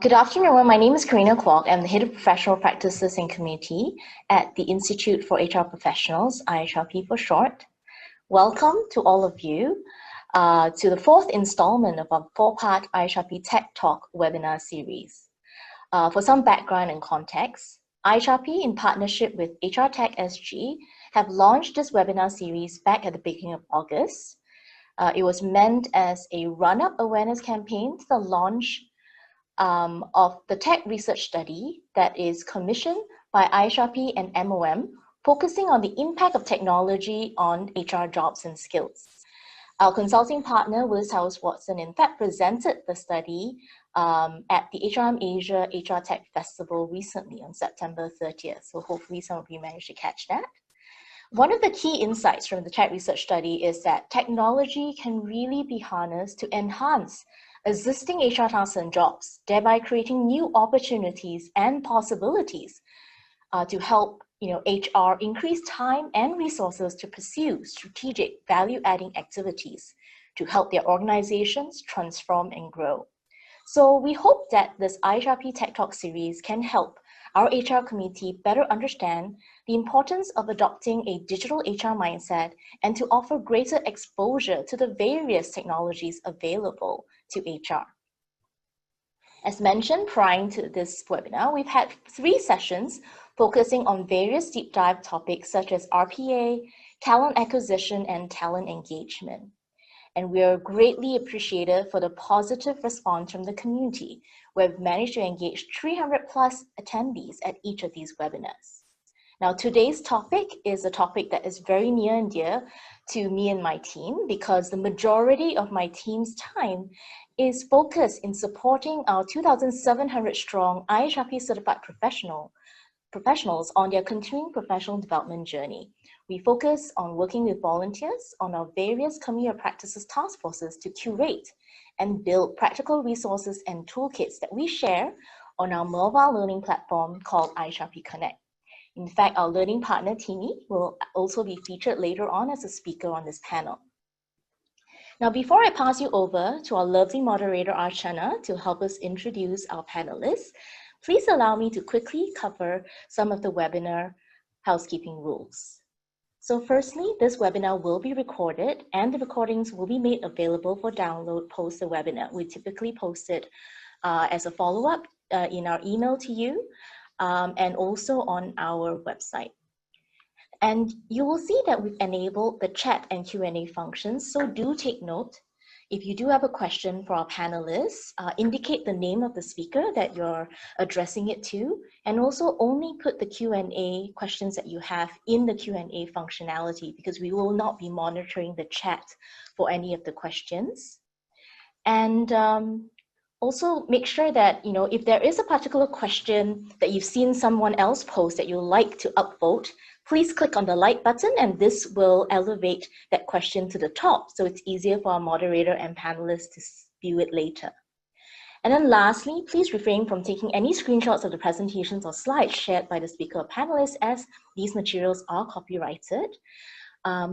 Good afternoon. My name is Karina Kwok. I'm the Head of Professional Practices and Community at the Institute for HR Professionals, IHRP for short. Welcome to all of you to the fourth installment of our four-part IHRP Tech Talk webinar series. For some background and context, IHRP, in partnership with HRTech SG, have launched this webinar series back at the beginning of August. It was meant as a run-up awareness campaign to the launch of the tech research study that is commissioned by IHRP and MOM, focusing on the impact of technology on HR jobs and skills. Our consulting partner, Willis Towers Watson, in fact presented the study at the HRM Asia HRTech Festival recently on September 30th. So hopefully some of you managed to catch that. One of the key insights from the tech research study is that technology can really be harnessed to enhance existing HR tasks and jobs, thereby creating new opportunities and possibilities to help HR increase time and resources to pursue strategic value-adding activities to help their organizations transform and grow. So we hope that this IHRP Tech Talk series can help our HR community better understand the importance of adopting a digital HR mindset and to offer greater exposure to the various technologies available to HR. As mentioned prior to this webinar, we've had 3 sessions focusing on various deep dive topics such as RPA, talent acquisition, and talent engagement. And we are greatly appreciative for the positive response from the community. We've managed to engage 300 plus attendees at each of these webinars. Now, today's topic is a topic that is very near and dear to me and my team because the majority of my team's time is focused in supporting our 2,700 strong IHRP certified professionals on their continuing professional development journey. We focus on working with volunteers on our various community practices task forces to curate and build practical resources and toolkits that we share on our mobile learning platform called IHRP Connect. In fact, our learning partner, Teamie, will also be featured later on as a speaker on this panel. Now, before I pass you over to our lovely moderator, Archana, to help us introduce our panelists, please allow me to quickly cover some of the webinar housekeeping rules. So firstly, this webinar will be recorded and the recordings will be made available for download post the webinar. We typically post it as a follow-up in our email to you and also on our website. And you will see that we've enabled the chat and Q&A functions, so do take note. If you do have a question for our panelists, indicate the name of the speaker that you're addressing it to, and also only put the Q&A questions that you have in the Q&A functionality because we will not be monitoring the chat for any of the questions. And also make sure that, if there is a particular question that you've seen someone else post that you'd like to upvote, please click on the like button and this will elevate that question to the top so it's easier for our moderator and panelists to view it later. And then lastly, please refrain from taking any screenshots of the presentations or slides shared by the speaker or panelists as these materials are copyrighted.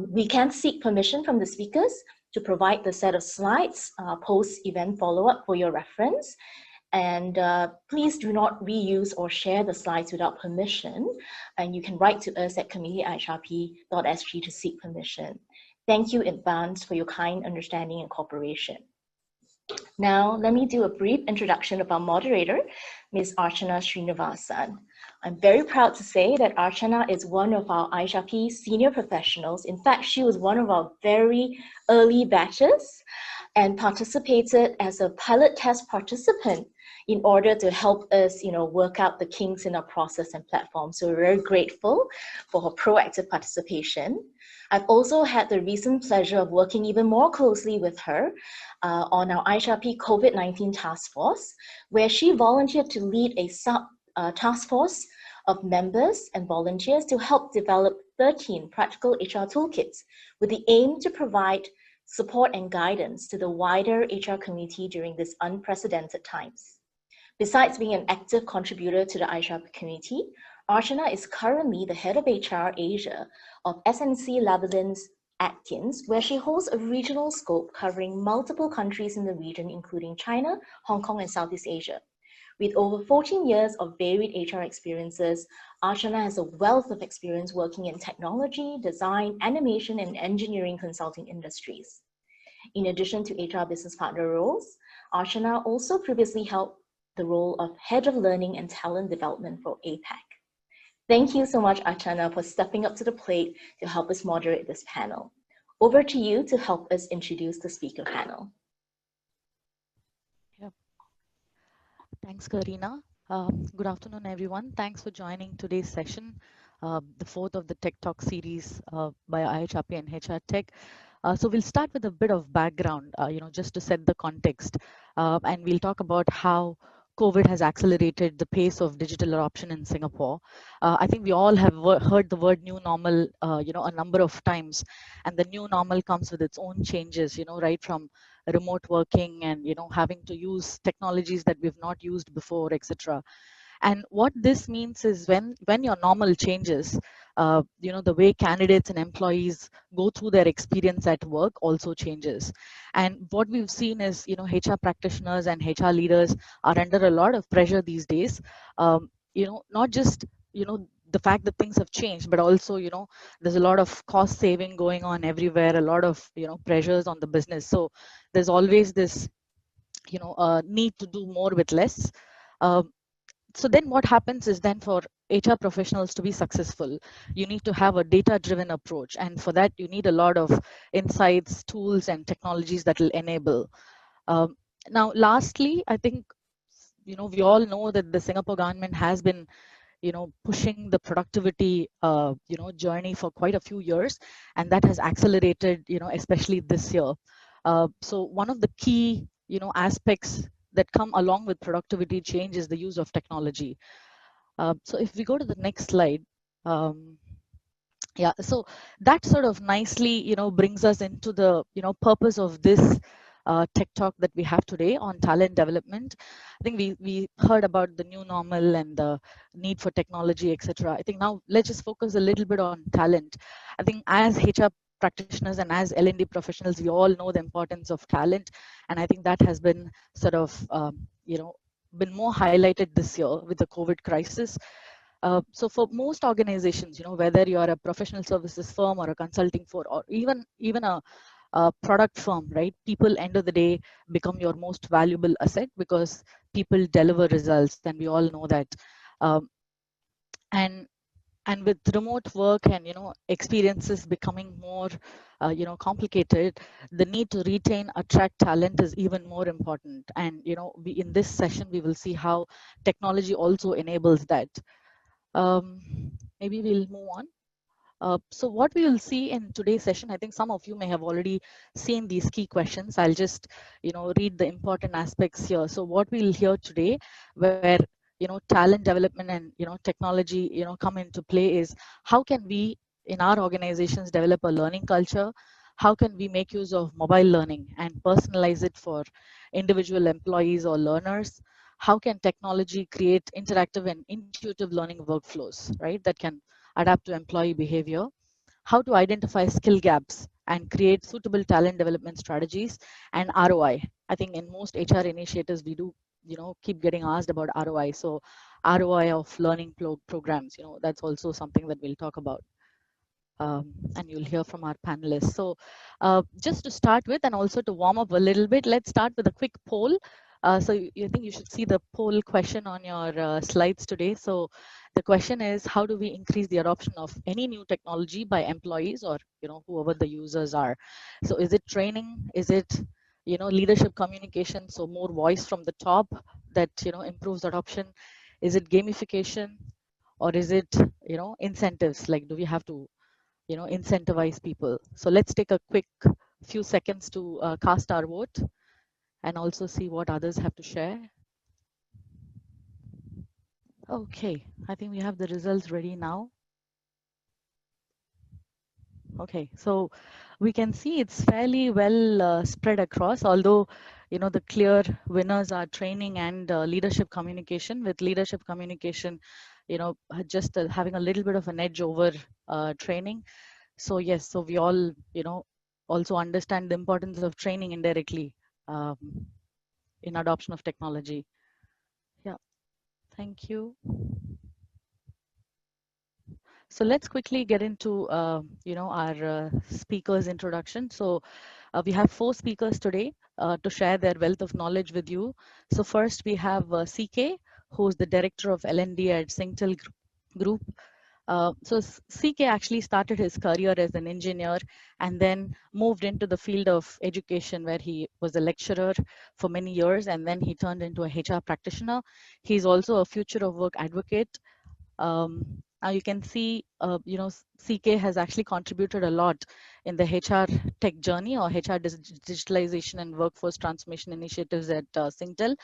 We can seek permission from the speakers to provide the set of slides post-event follow-up for your reference. And please do not reuse or share the slides without permission. And you can write to us at community@ihrp.sg to seek permission. Thank you in advance for your kind understanding and cooperation. Now, let me do a brief introduction of our moderator, Ms. Archana Srinivasan. I'm very proud to say that Archana is one of our IHRP senior professionals. In fact, she was one of our very early batches and participated as a pilot test participant in order to help us, work out the kinks in our process and platform. So we're very grateful for her proactive participation. I've also had the recent pleasure of working even more closely with her on our IHRP COVID-19 task force, where she volunteered to lead a task force of members and volunteers to help develop 13 practical HR toolkits with the aim to provide support and guidance to the wider HR community during these unprecedented times. Besides being an active contributor to the IHRP community, Archana is currently the head of HR Asia of SNC-Lavalin's Atkins, where she holds a regional scope covering multiple countries in the region, including China, Hong Kong, and Southeast Asia. With over 14 years of varied HR experiences, Archana has a wealth of experience working in technology, design, animation, and engineering consulting industries. In addition to HR business partner roles, Archana also previously held the role of Head of Learning and Talent Development for APAC. Thank you so much, Archana, for stepping up to the plate to help us moderate this panel. Over to you to help us introduce the speaker panel. Yeah. Thanks, Karina. Good afternoon, everyone. Thanks for joining today's session, the fourth of the Tech Talk series by IHRP and HRTech. So we'll start with a bit of background, just to set the context, and we'll talk about how COVID has accelerated the pace of digital adoption in Singapore. I think we all have heard the word new normal, a number of times, and the new normal comes with its own changes, right from remote working and having to use technologies that we've not used before, etc. And what this means is when your normal changes, the way candidates and employees go through their experience at work also changes. And what we've seen is HR practitioners and HR leaders are under a lot of pressure these days. Not just the fact that things have changed, but also there's a lot of cost saving going on everywhere, a lot of pressures on the business. So there's always this need to do more with less. Um, so then what happens is then for HR professionals to be successful, you need to have a data-driven approach. And for that, you need a lot of insights, tools, and technologies that will enable. Um, Now, lastly, I think, we all know that the Singapore government has been pushing the productivity journey for quite a few years, and that has accelerated especially this year. So one of the key aspects that come along with productivity change is the use of technology. So if we go to the next slide, um, yeah, so that sort of nicely brings us into the purpose of this tech talk that we have today on talent development. I think we heard about the new normal and the need for technology, etc. I think now let's just focus a little bit on talent. I think as HR practitioners and as L&D professionals, we all know the importance of talent, and I think that has been sort of been more highlighted this year with the COVID crisis. So for most organizations, whether you're a professional services firm or a consulting firm or even a product firm, right? People end of the day become your most valuable asset because people deliver results, and we all know that. Um, and and with remote work and experiences becoming more complicated, the need to retain, attract talent is even more important. And we in this session we will see how technology also enables that. Maybe we'll move on. So what we will see in today's session, I think some of you may have already seen these key questions. I'll just, read the important aspects here. So what we'll hear today, where, talent development and, technology, come into play is how can we in our organizations develop a learning culture? How can we make use of mobile learning and personalize it for individual employees or learners? How can technology create interactive and intuitive learning workflows, right, that can adapt to employee behavior? How to identify skill gaps and create suitable talent development strategies, and ROI. I think in most HR initiatives, we do, keep getting asked about ROI. So ROI of learning programs, that's also something that we'll talk about. And you'll hear from our panelists. So just to start with, and also to warm up a little bit, let's start with a quick poll. So you think you should see the poll question on your slides today. So the question is, how do we increase the adoption of any new technology by employees or whoever the users are? So is it training? Is it leadership communication? So more voice from the top that improves adoption? Is it gamification? Or is it incentives? Like, do we have to incentivize people? So let's take a quick few seconds to cast our vote and also see what others have to share. Okay, I think we have the results ready now. Okay, so we can see it's fairly well spread across, although the clear winners are training and leadership communication, with leadership communication just having a little bit of an edge over training. So yes, so we all also understand the importance of training indirectly um, in adoption of technology. Yeah, Thank you. So let's quickly get into our speakers introduction. So we have 4 speakers today to share their wealth of knowledge with you. So first we have CK, who's the director of L&D at Singtel Group. CK actually started his career as an engineer and then moved into the field of education, where he was a lecturer for many years, and then he turned into a HR practitioner. He's also a future of work advocate. Now you can see, CK has actually contributed a lot in the HR tech journey, or HR digitalization and workforce transformation initiatives at Singtel,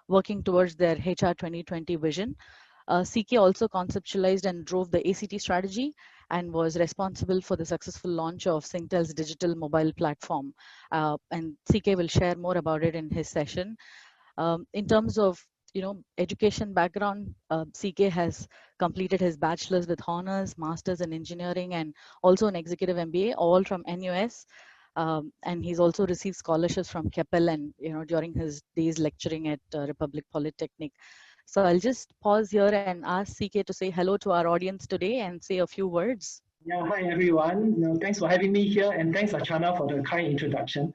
working towards their HR 2020 vision. CK also conceptualized and drove the ACT strategy and was responsible for the successful launch of Singtel's digital mobile platform. And CK will share more about it in his session. In terms of education background, CK has completed his bachelor's with honors, master's in engineering, and also an executive MBA, all from NUS. And he's also received scholarships from Keppel and during his days lecturing at Republic Polytechnic. So I'll just pause here and ask CK to say hello to our audience today and say a few words. Yeah, hi everyone. Thanks for having me here, and thanks Archana for the kind introduction.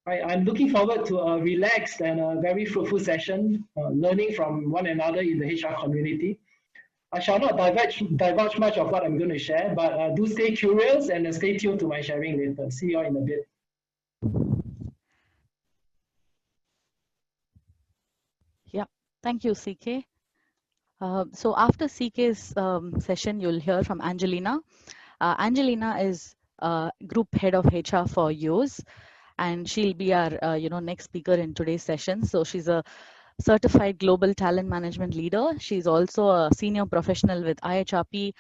I'm looking forward to a relaxed and a very fruitful session, learning from one another in the HR community. I shall not divulge much of what I'm going to share, but do stay curious and stay tuned to my sharing later. See you all in a bit. Yeah, thank you, CK. So after CK's session, you'll hear from Angelina. Angelina is group head of HR for yours, and she'll be our next speaker in today's session. So she's a certified global talent management leader. She's also a senior professional with IHRP,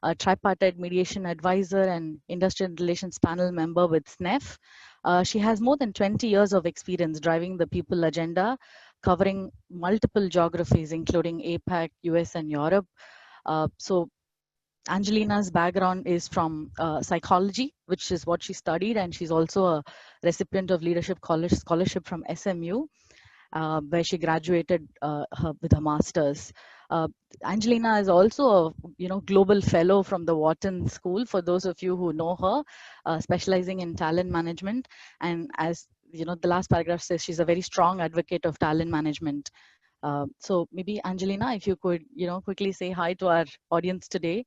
a tripartite mediation advisor, and industrial relations panel member with SNEF. She has more than 20 years of experience driving the people agenda, covering multiple geographies, including APAC, US, and Europe. So Angelina's background is from psychology, which is what she studied, and she's also a recipient of leadership college scholarship from SMU, where she graduated with her master's. Angelina is also a global fellow from the Wharton School, for those of you who know her, specializing in talent management. And as the last paragraph says, she's a very strong advocate of talent management. So maybe Angelina, if you could quickly say hi to our audience today.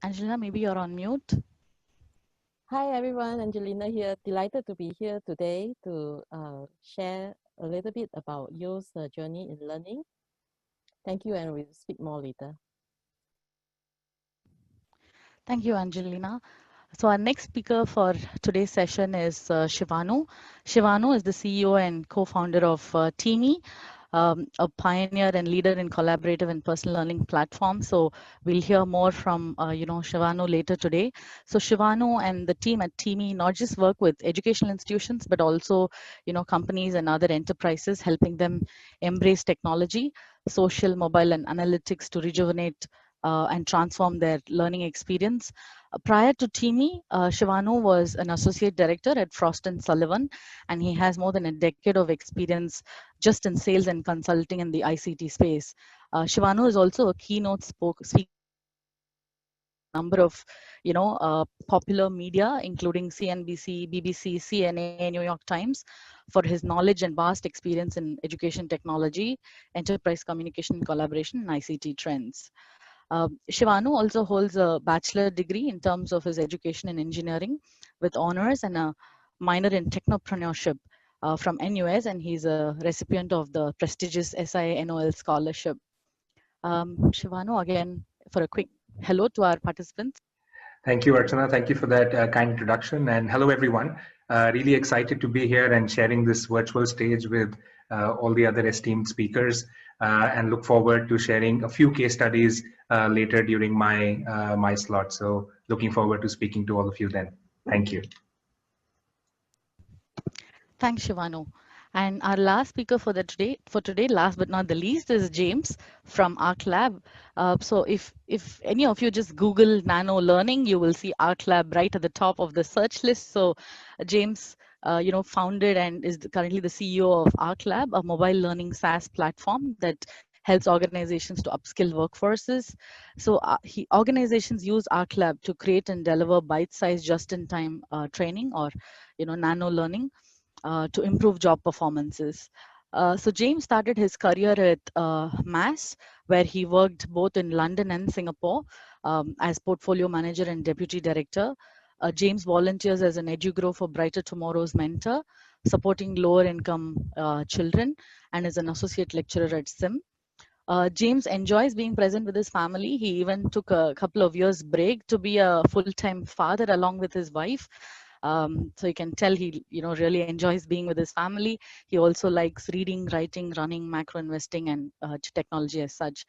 Angelina, maybe you're on mute. Hi everyone, Angelina here. Delighted to be here today to share a little bit about Yo's journey in learning. Thank you, and we'll speak more later. Thank you, Angelina. So our next speaker for today's session is Shivanu. Shivanu is the CEO and co-founder of Teamie, a pioneer and leader in collaborative and personal learning platforms. So we'll hear more from Shivanu later today. So Shivanu and the team at Teamie not just work with educational institutions, but also companies and other enterprises, helping them embrace technology, social, mobile, and analytics to rejuvenate and transform their learning experience. Prior to Teamie, Shivanu was an associate director at Frost & Sullivan, and he has more than a decade of experience just in sales and consulting in the ICT space. Shivanu is also a keynote speaker number of popular media, including CNBC, BBC, CNA, New York Times, for his knowledge and vast experience in education technology, enterprise communication, collaboration, and ICT trends. Shivanu also holds a bachelor degree in terms of his education in engineering with honors and a minor in technopreneurship from NUS, and he's a recipient of the prestigious SINOL scholarship. Shivanu, again, for a quick hello to our participants. Thank you, Archana. Thank you for that kind introduction. And hello, everyone. Really excited to be here and sharing this virtual stage with all the other esteemed speakers, and look forward to sharing a few case studies later during my slot. So looking forward to speaking to all of you then. Thank you. Thanks, Shivanu. And our last speaker for today, last but not the least, is James from ArcLab. So if any of you just Google nano learning, you will see ArcLab right at the top of the search list. So James, founded and is currently the CEO of ArcLab, a mobile learning SaaS platform that helps organizations to upskill workforces. So organizations use ArcLab to create and deliver bite-sized, just-in-time training or nano learning to improve job performances. So James started his career at MAS, where he worked both in London and Singapore as portfolio manager and deputy director. James volunteers as an EduGrow for Brighter Tomorrow's mentor, supporting lower income children, and is an associate lecturer at SIM. James enjoys being present with his family. He even took a couple of years break to be a full-time father along with his wife. So you can tell he really enjoys being with his family. He also likes reading, writing, running, macro investing, and technology as such.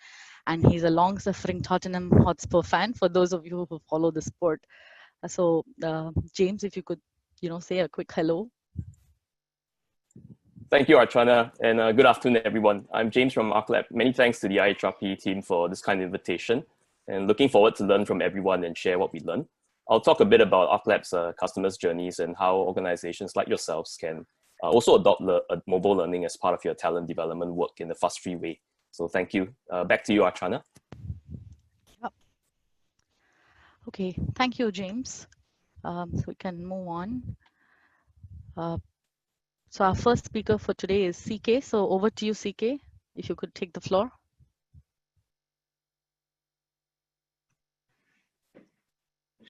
And he's a long-suffering Tottenham Hotspur fan for those of you who follow the sport. So James, if you could say a quick hello. Thank you, Archana, and good afternoon, everyone. I'm James from ArcLab. Many thanks to the IHRP team for this kind of invitation, and looking forward to learn from everyone and share what we learn. I'll talk a bit about ArcLab's customers' journeys and how organizations like yourselves can also adopt mobile learning as part of your talent development work in a fuss-free way. So thank you. Back to you, Archana. Yep. Okay, thank you, James. So we can move on. So our first speaker for today is CK. So over to you, CK, if you could take the floor.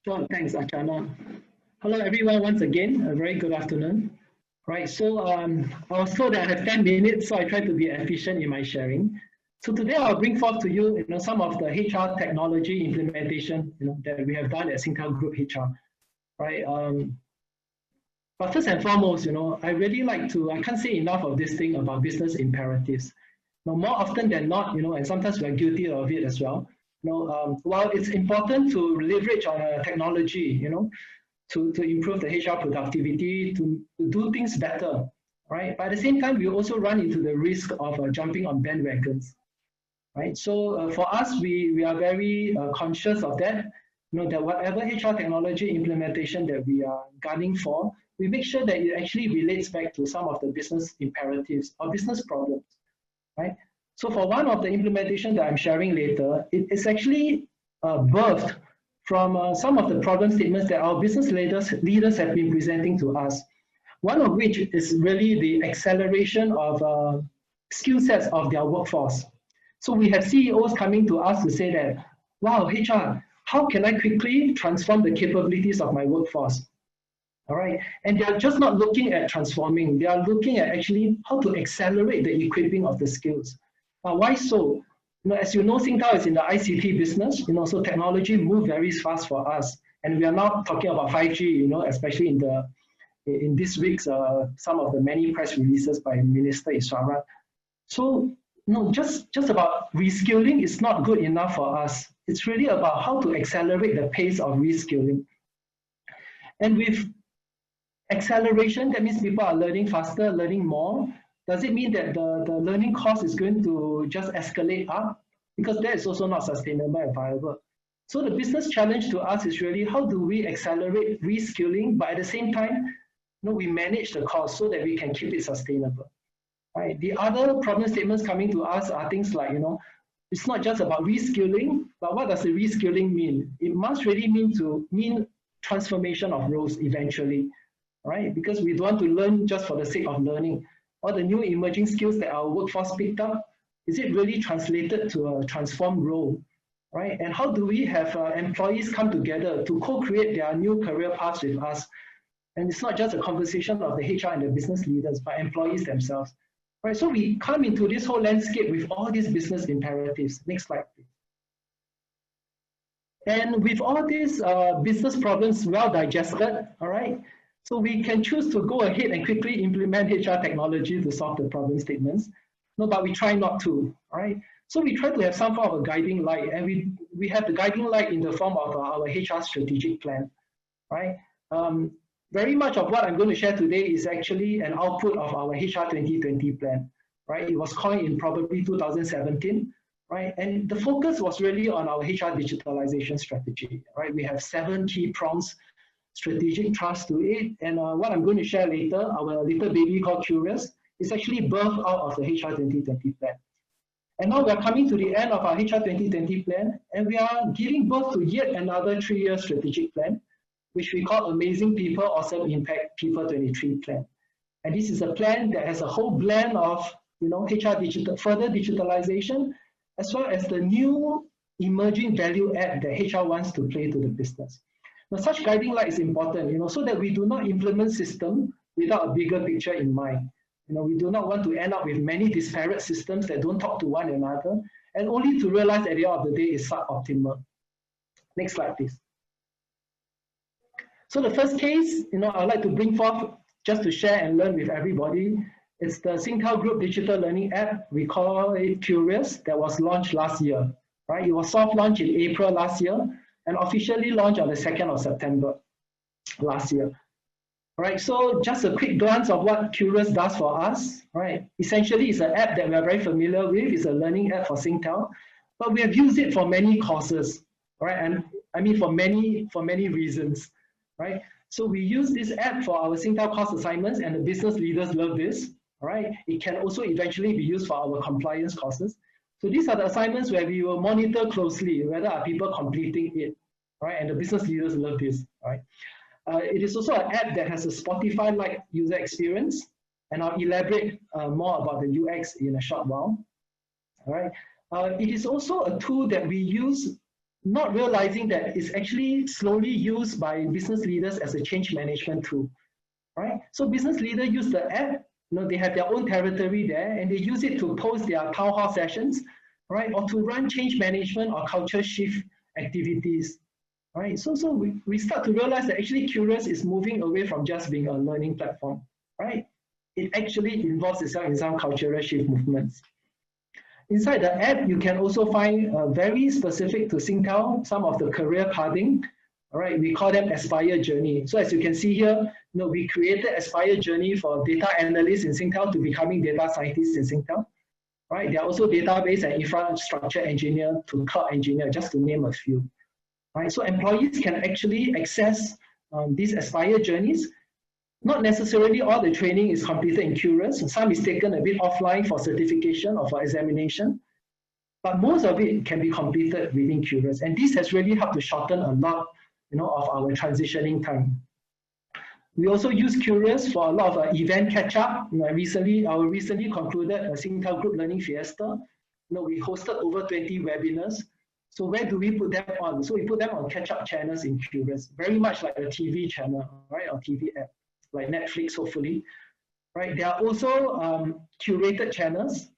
Sure, thanks, Archana. Hello, everyone, once again, a very good afternoon. Right, so I was told that I have 10 minutes, so I try to be efficient in my sharing. So today I'll bring forth to you, some of the HR technology implementation, that we have done at Singtel Group HR, right? But first and foremost, I really like to, I can't say enough of this thing about business imperatives. More often than not, and sometimes we're guilty of it as well. While it's important to leverage on technology, to improve the HR productivity, to do things better, right? But at the same time, we also run into the risk of jumping on bandwagons, right? So for us, we are very conscious of that, that whatever HR technology implementation that we are gunning for, we make sure that it actually relates back to some of the business imperatives or business problems, right? So for one of the implementation that I'm sharing later, it's actually birthed from some of the problem statements that our business leaders have been presenting to us. One of which is really the acceleration of skill sets of their workforce. So we have CEOs coming to us to say that, wow, HR, how can I quickly transform the capabilities of my workforce? All right, and they are just not looking at transforming, they are looking at actually how to accelerate the equipping of the skills. Why so? As you know, Singtel is in the ICT business, so technology moves very fast for us. And we are now talking about 5G, especially in this week's some of the many press releases by Minister Iswaran. So just about reskilling is not good enough for us. It's really about how to accelerate the pace of reskilling. And with acceleration, that means people are learning faster, learning more. Does it mean that the learning cost is going to just escalate up? Because that is also not sustainable and viable. So the business challenge to us is really how do we accelerate reskilling, but at the same time, we manage the cost so that we can keep it sustainable. Right? The other problem statements coming to us are things like, it's not just about reskilling, but what does the reskilling mean? It must really mean transformation of roles eventually, right? Because we don't want to learn just for the sake of learning. All the new emerging skills that our workforce picked up, is it really translated to a transformed role, right? And how do we have employees come together to co-create their new career paths with us? And it's not just a conversation of the HR and the business leaders, but employees themselves, right? So we come into this whole landscape with all these business imperatives. Next slide, please. And with all these business problems well digested, all right, so we can choose to go ahead and quickly implement HR technology to solve the problem statements. No, but we try not to, all right? So we try to have some form of a guiding light, and we have the guiding light in the form of our HR strategic plan, right? very much of what I'm going to share today is actually an output of our HR 2020 plan, right? It was coined in probably 2017, right? And the focus was really on our HR digitalization strategy, right? We have 7 key prongs, strategic thrust to it. And what I'm going to share later, our little baby called Curious, is actually birthed out of the HR 2020 plan. And now we're coming to the end of our HR 2020 plan, and we are giving birth to yet another 3-year strategic plan, which we call Amazing People, Awesome Impact People 23 plan. And this is a plan that has a whole blend of, HR further digitalization, as well as the new emerging value add that HR wants to play to the business. Now, such guiding light is important, so that we do not implement system without a bigger picture in mind. We do not want to end up with many disparate systems that don't talk to one another, and only to realize at the end of the day is suboptimal. Next slide, please. So the first case, I'd like to bring forth just to share and learn with everybody. It's the Singtel Group digital learning app. We call it Curious, that was launched last year, right? It was soft launched in April last year and officially launched on the 2nd of September last year. Right, so just a quick glance of what Curious does for us, right? Essentially, it's an app that we are very familiar with. It's a learning app for Singtel, but we have used it for many courses, right? And I mean for many reasons, right? So we use this app for our Singtel course assignments, and the business leaders love this, right? It can also eventually be used for our compliance courses. So these are the assignments where we will monitor closely whether are people completing it, right? And the business leaders love this, right? It is also an app that has a Spotify-like user experience, and I'll elaborate more about the UX in a short while. All right. It is also a tool that we use, not realizing that it's actually slowly used by business leaders as a change management tool. Right. So business leaders use the app. They have their own territory there, and they use it to post their town hall sessions, right, or to run change management or culture shift activities. Right, so we start to realize that actually Curious is moving away from just being a learning platform, right? It actually involves itself in some cultural shift movements. Inside the app, you can also find very specific to Singtel, some of the career pathing, all right? We call them Aspire Journey. So as you can see here, we created Aspire Journey for data analysts in Singtel to becoming data scientists in Singtel, right? There are also database and infrastructure engineer to cloud engineer, just to name a few. Right, so employees can actually access these Aspire journeys. Not necessarily all the training is completed in Curious. Some is taken a bit offline for certification or for examination, but most of it can be completed within Curious. And this has really helped to shorten a lot, of our transitioning time. We also use Curious for a lot of event catch-up. Our recently concluded a Singtel Group Learning Fiesta. We hosted over 20 webinars. So where do we put them on? So we put them on catch-up channels in Curious, very much like a TV channel, right, or TV app, like Netflix, hopefully. Right? There are also curated channels,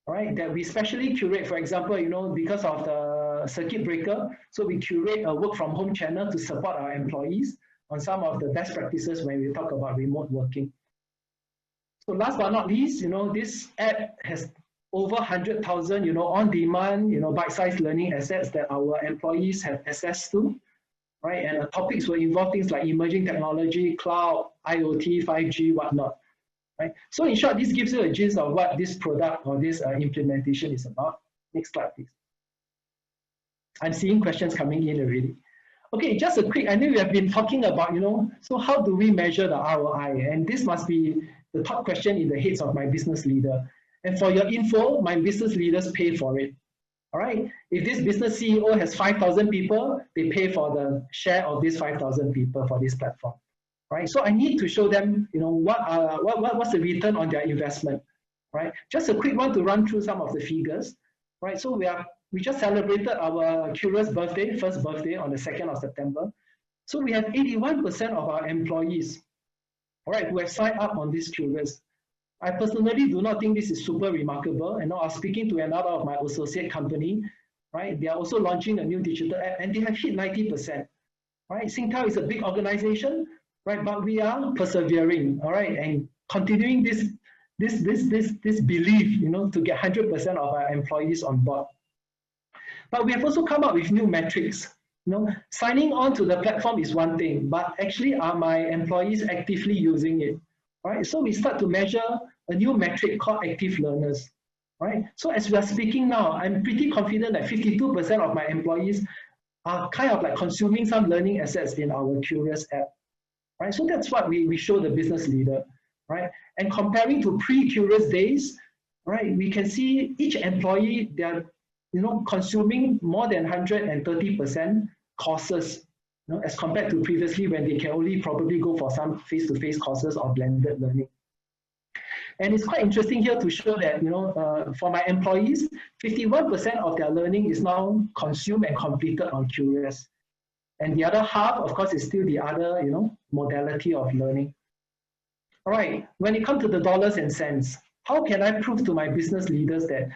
right, that we specially curate. For example, because of the circuit breaker, so we curate a work from home channel to support our employees on some of the best practices when we talk about remote working. So last but not least, this app has over 100,000, on-demand, bite-sized learning assets that our employees have access to, right? And the topics will involve things like emerging technology, cloud, IoT, 5G, whatnot, right? So in short, this gives you a gist of what this product or this implementation is about. Next slide, please. I'm seeing questions coming in already. Okay, just a quick, I know we have been talking about, so how do we measure the ROI? And this must be the top question in the heads of my business leader. And for your info, my business leaders pay for it. All right. If this business CEO has 5,000 people, they pay for the share of these 5,000 people for this platform. Right. So I need to show them, what's the return on their investment. Right. Just a quick one to run through some of the figures. Right. So we just celebrated our Curious birthday, first birthday on the 2nd of September. So we have 81% of our employees, all right, who have signed up on this Curious. I personally do not think this is super remarkable. And now I'm speaking to another of my associate company, right? They are also launching a new digital app, and they have hit 90%, right? Singtel is a big organization, right? But we are persevering, all right, and continuing this belief, to get 100% of our employees on board. But we have also come up with new metrics, Signing on to the platform is one thing, but actually are my employees actively using it? Right? So we start to measure a new metric called active learners. Right? So as we are speaking now, I'm pretty confident that 52% of my employees are kind of like consuming some learning assets in our Curious app. Right? So that's what we show the business leader. Right? And comparing to pre-Curious days, right, we can see each employee, they're consuming more than 130% courses, as compared to previously when they can only probably go for some face-to-face courses or blended learning. And it's quite interesting here to show that, for my employees, 51% of their learning is now consumed and completed on Curious. And the other half, of course, is still the other, modality of learning. All right, when it comes to the dollars and cents, how can I prove to my business leaders that,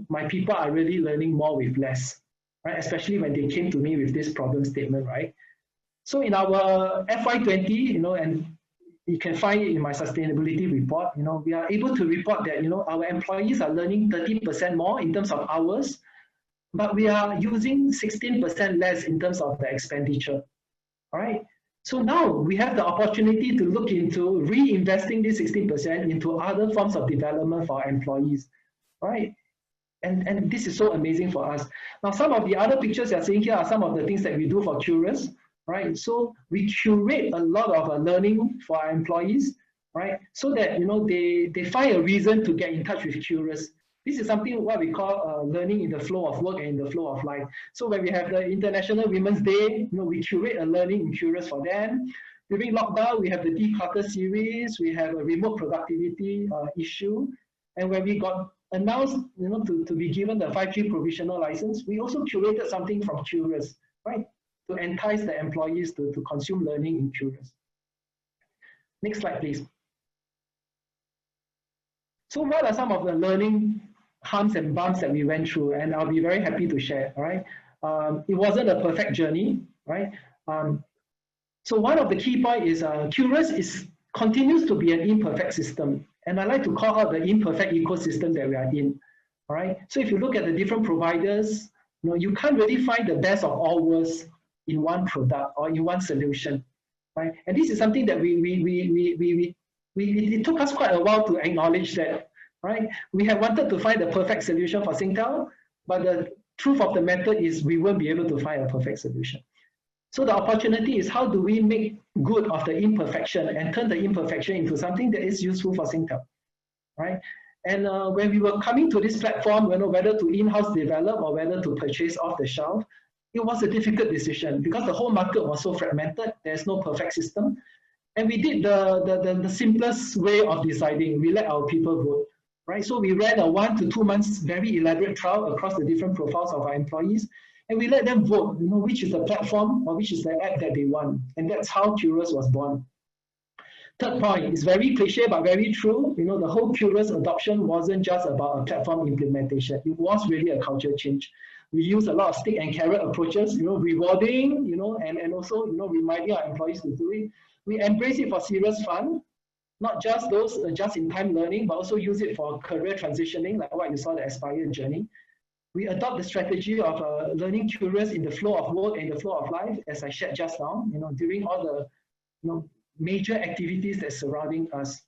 my people are really learning more with less, right? Especially when they came to me with this problem statement, right? So in our FY20, and you can find it in my sustainability report, we are able to report that, our employees are learning 30% more in terms of hours, but we are using 16% less in terms of the expenditure, all right? So now we have the opportunity to look into reinvesting this 16% into other forms of development for our employees, right? And this is so amazing for us. Now, some of the other pictures you're seeing here are some of the things that we do for Curious, right? So we curate a lot of learning for our employees, right? So that, they find a reason to get in touch with Curious. This is something what we call learning in the flow of work and in the flow of life. So when we have the International Women's Day, we curate a learning in Curious for them. During lockdown, we have the Declutter series, we have a remote productivity issue. And when we got announced, to be given the 5G provisional license, we also curated something from Curious, right? To entice the employees to consume learning in Curious. Next slide, please. So what are some of the learning humps and bumps that we went through? And I'll be very happy to share, all right? It wasn't a perfect journey, right? So one of the key points is Curious continues to be an imperfect system. And I like to call out the imperfect ecosystem that we are in, all right? So if you look at the different providers, you can't really find the best of all worlds in one product or in one solution, right? And this is something that it took us quite a while to acknowledge that, right? We have wanted to find the perfect solution for Singtel, but the truth of the matter is we won't be able to find a perfect solution. So the opportunity is how do we make good of the imperfection and turn the imperfection into something that is useful for Singtel, right? And when we were coming to this platform, whether to in-house develop or whether to purchase off the shelf, it was a difficult decision because the whole market was so fragmented. There's no perfect system. And we did the simplest way of deciding. We let our people vote, right? So we ran a 1 to 2 months very elaborate trial across the different profiles of our employees. And we let them vote, which is the platform or which is the app that they want. And that's how Curious was born. Third point is very cliche, but very true. The whole Curious adoption wasn't just about a platform implementation. It was really a culture change. We use a lot of stick and carrot approaches, rewarding, and also, reminding our employees to do it. We embrace it for serious fun, not just those just-in-time learning, but also use it for career transitioning, like what you saw the Aspire journey. We adopt the strategy of learning Curious in the flow of work and the flow of life, as I shared just now, during all the major activities that surrounding us.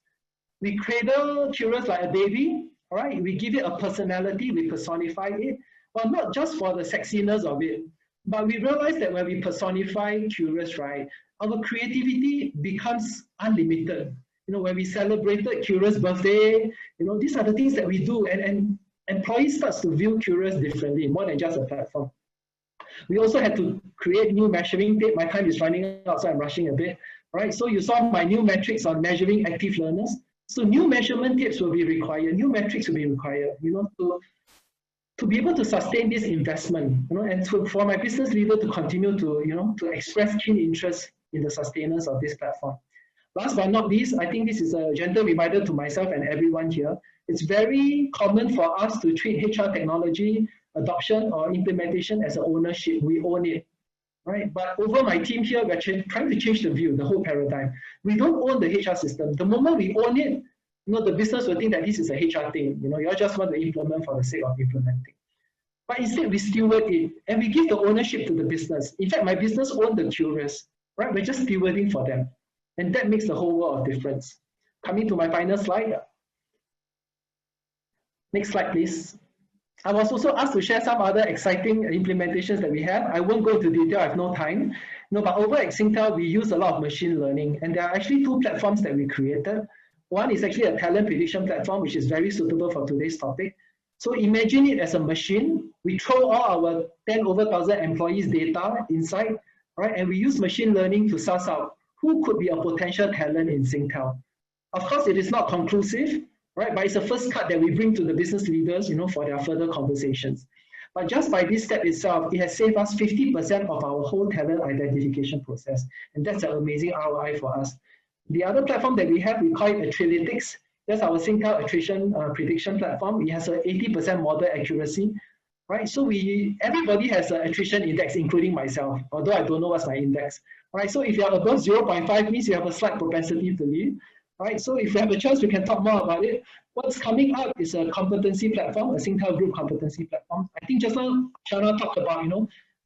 We cradle Curious like a baby, all right? We give it a personality, we personify it, but not just for the sexiness of it, but we realize that when we personify Curious, right, our creativity becomes unlimited. When we celebrated Curious birthday, these are the things that we do, and employees starts to view Curious differently, more than just a platform. We also had to create new measuring tape. My time is running out, so I'm rushing a bit. Right? So you saw my new metrics on measuring active learners. So new measurement tapes will be required, new metrics will be required, to be able to sustain this investment, and for my business leader to continue to express keen interest in the sustenance of this platform. Last but not least, I think this is a gentle reminder to myself and everyone here. It's very common for us to treat HR technology adoption or implementation as an ownership. We own it, right? But over my team here, we're trying to change the view, the whole paradigm. We don't own the HR system. The moment we own it, the business will think that this is a HR thing. You all just want to implement for the sake of implementing. but instead we steward it and we give the ownership to the business. In fact, my business owns the curious, right? We're just stewarding for them. And that makes the whole world of difference. Coming to my final slide. Next slide, please. I was also asked to share some other exciting implementations that we have. I won't go into detail, I have no time. No, but over at Singtel, we use a lot of machine learning, and there are actually two platforms that we created. One is actually a talent prediction platform, which is very suitable for today's topic. So imagine it as a machine. We throw all our 10 over 1,000 employees' data inside, right? And we use machine learning to suss out who could be a potential talent in Singtel. Of course, it is not conclusive, right? But it's a first cut that we bring to the business leaders, for their further conversations. But just by this step itself, it has saved us 50% of our whole talent identification process. And that's an amazing ROI for us. The other platform that we have, we call it Attrilytics. That's our Singtel attrition prediction platform. It has an 80% model accuracy, right? So everybody has an attrition index, including myself, although I don't know what's my index, right? So if you're above 0.5, means you have a slight propensity to leave. Right, so if you have a chance, we can talk more about it. What's coming up is a competency platform, a Singtel Group competency platform. I think just now, Shana talked about,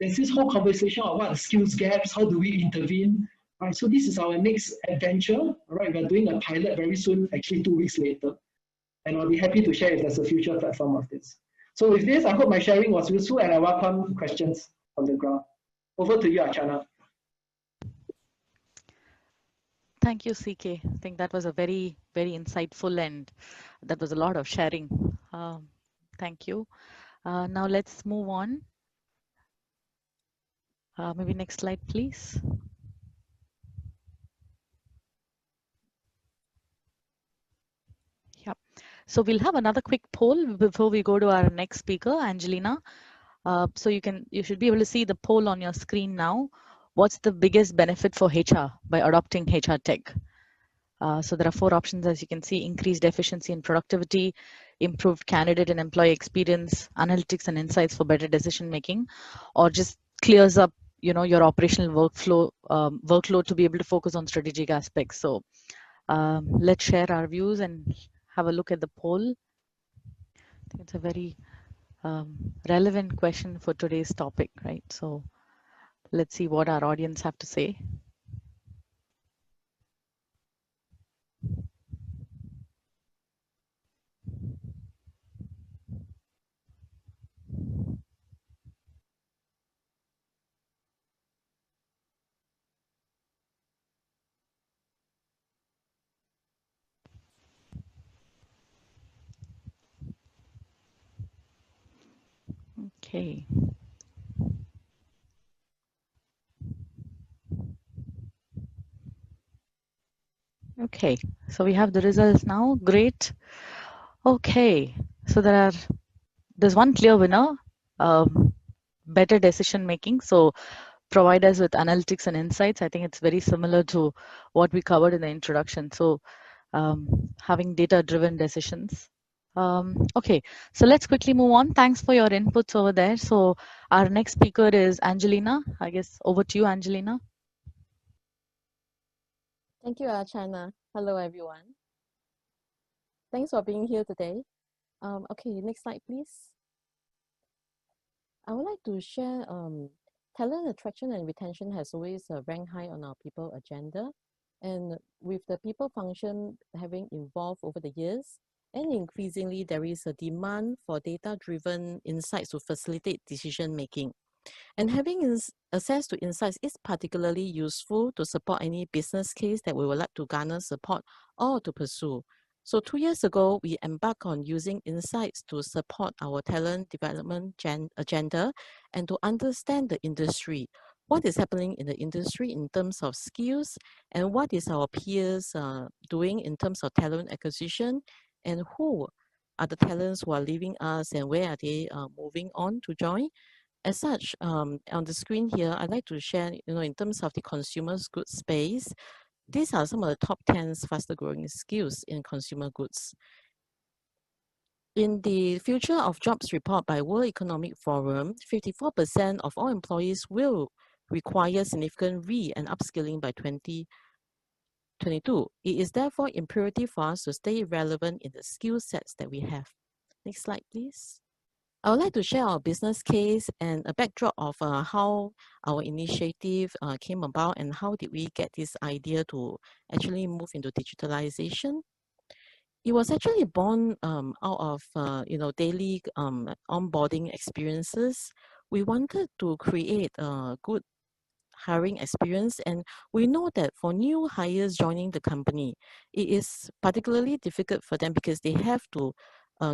there's this whole conversation of what skills gaps, how do we intervene, right? So this is our next adventure, right? We're doing a pilot very soon, actually 2 weeks later. And I'll be happy to share if there's a future platform of this. So with this, I hope my sharing was useful and I welcome questions from the ground. Over to you, Archana. Thank you, CK. I think that was a very, very insightful and that was a lot of sharing. Thank you. Now let's move on. Maybe next slide, please. Yeah. So we'll have another quick poll before we go to our next speaker, Angelina. So you should be able to see the poll on your screen now. What's the biggest benefit for HR by adopting HRTech? So there are 4 options, as you can see: increased efficiency and productivity, improved candidate and employee experience, analytics and insights for better decision making, or just clears up your operational workload to be able to focus on strategic aspects. So let's share our views and have a look at the poll. I think it's a very relevant question for today's topic, right? So let's see what our audience have to say. Okay. Okay, so we have the results now. Great. Okay, so there's one clear winner, better decision making. So provide us with analytics and insights. I think it's very similar to what we covered in the introduction. So having data-driven decisions. Okay, so let's quickly move on. Thanks for your inputs over there. So our next speaker is Angelina. I guess over to you, Angelina. Thank you, Archana. Hello, everyone. Thanks for being here today. Okay, next slide, please. I would like to share talent attraction and retention has always ranked high on our people agenda. And with the people function having evolved over the years, and increasingly there is a demand for data-driven insights to facilitate decision making. And having access to insights is particularly useful to support any business case that we would like to garner support or to pursue. So 2 years ago, we embarked on using insights to support our talent development agenda and to understand the industry. What is happening in the industry in terms of skills and what is our peers doing in terms of talent acquisition and who are the talents who are leaving us and where are they moving on to join. As such, on the screen here, I'd like to share, in terms of the consumer goods space, these are some of the top 10 faster growing skills in consumer goods. In the Future of Jobs report by World Economic Forum, 54% of all employees will require significant and upskilling by 2022. It is therefore imperative for us to stay relevant in the skill sets that we have. Next slide, please. I would like to share our business case and a backdrop of how our initiative came about and how did we get this idea to actually move into digitalization. It was actually born out of daily onboarding experiences. We wanted to create a good hiring experience, and we know that for new hires joining the company, it is particularly difficult for them because they have to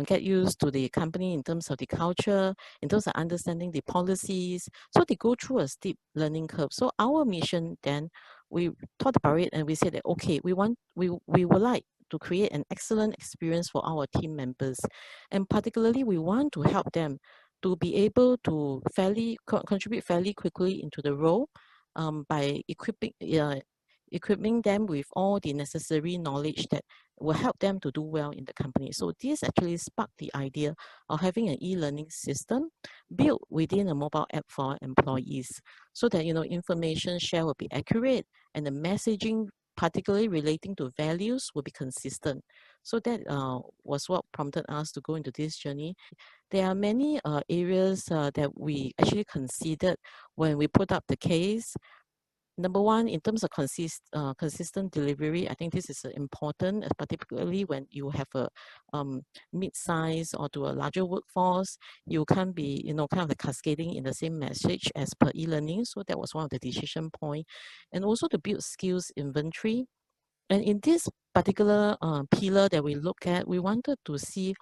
get used to the company in terms of the culture, in terms of understanding the policies. So they go through a steep learning curve. So our mission then, we thought about it and we said that okay, we would like to create an excellent experience for our team members, and particularly we want to help them to be able to contribute fairly quickly into the role by equipping them with all the necessary knowledge that will help them to do well in the company. So this actually sparked the idea of having an e-learning system built within a mobile app for employees, so that information share will be accurate and the messaging, particularly relating to values, will be consistent. So that was what prompted us to go into this journey. There are many areas that we actually considered when we put up the case. Number one, in terms of consistent delivery, I think this is important, particularly when you have a mid-size or to a larger workforce. You can't be, kind of like cascading in the same message as per e-learning. So that was one of the decision point. And also to build skills inventory. And in this particular pillar that we look at, we wanted to see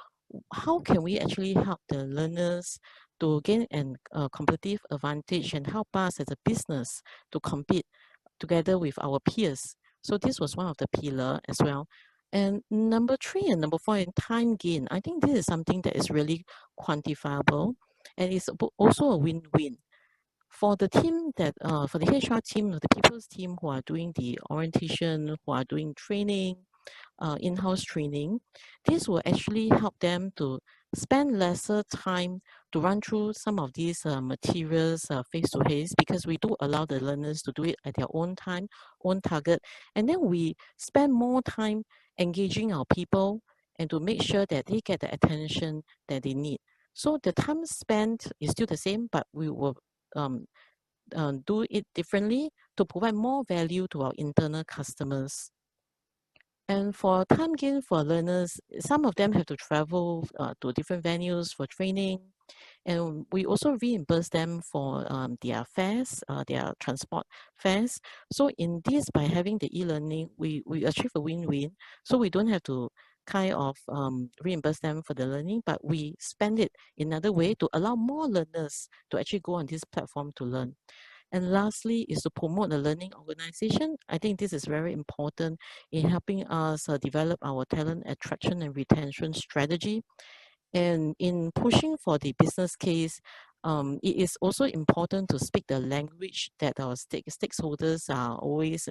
how can we actually help the learners to gain an competitive advantage and help us as a business to compete together with our peers. So this was one of the pillar as well. And number 3 and number 4 in time gain, I think this is something that is really quantifiable, and it's also a win-win. For the team that, for the HR team, the people's team who are doing the orientation, who are doing training, in-house training, this will actually help them to spend lesser time to run through some of these materials face-to-face, because we do allow the learners to do it at their own time, own target, and then we spend more time engaging our people and to make sure that they get the attention that they need. So the time spent is still the same, but we will do it differently to provide more value to our internal customers. And for time gain for learners, some of them have to travel to different venues for training. And we also reimburse them for their fares, their transport fares. So in this, by having the e-learning, we achieve a win-win. So we don't have to kind of reimburse them for the learning, but we spend it in another way to allow more learners to actually go on this platform to learn. And lastly is to promote the learning organization. I think this is very important in helping us develop our talent attraction and retention strategy. And in pushing for the business case, it is also important to speak the language that our stakeholders are always,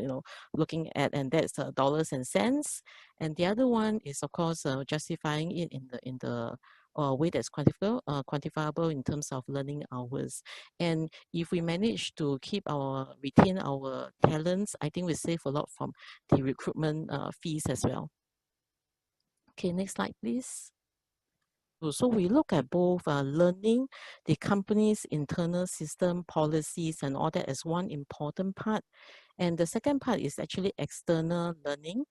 looking at, and that's dollars and cents. And the other one is, of course, justifying it in the way that's quantifiable in terms of learning hours. And if we manage to retain our talents, I think we save a lot from the recruitment fees as well. Okay, next slide, please. So we look at both learning, the company's internal system, policies, and all that as one important part. And the second part is actually external learning,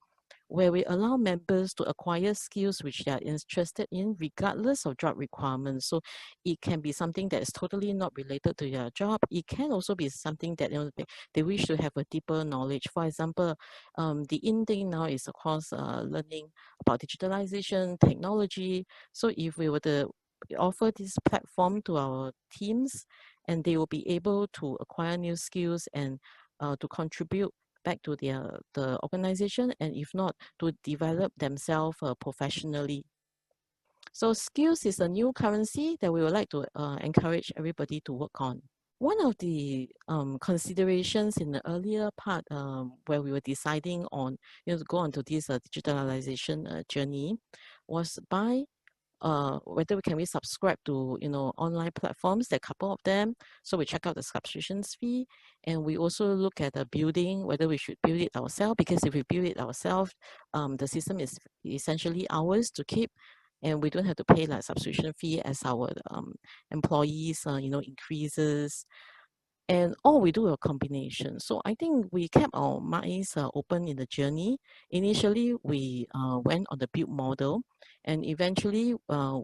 where we allow members to acquire skills which they are interested in regardless of job requirements. So it can be something that is totally not related to your job. It can also be something that they wish to have a deeper knowledge. For example, the in thing now is, of course, learning about digitalization, technology. So if we were to offer this platform to our teams, and they will be able to acquire new skills and to contribute back to the organization, and if not, to develop themselves professionally. So skills is a new currency that we would like to encourage everybody to work on. One of the considerations in the earlier part where we were deciding on to go on to this digitalization journey was by whether we subscribe to online platforms. There are a couple of them, so we check out the subscriptions fee, and we also look at the building, whether we should build it ourselves, because if we build it ourselves, the system is essentially ours to keep. and we don't have to pay like subscription fee as our employees, increases. And or we do a combination. So I think we kept our minds open in the journey. Initially, we went on the build model, and eventually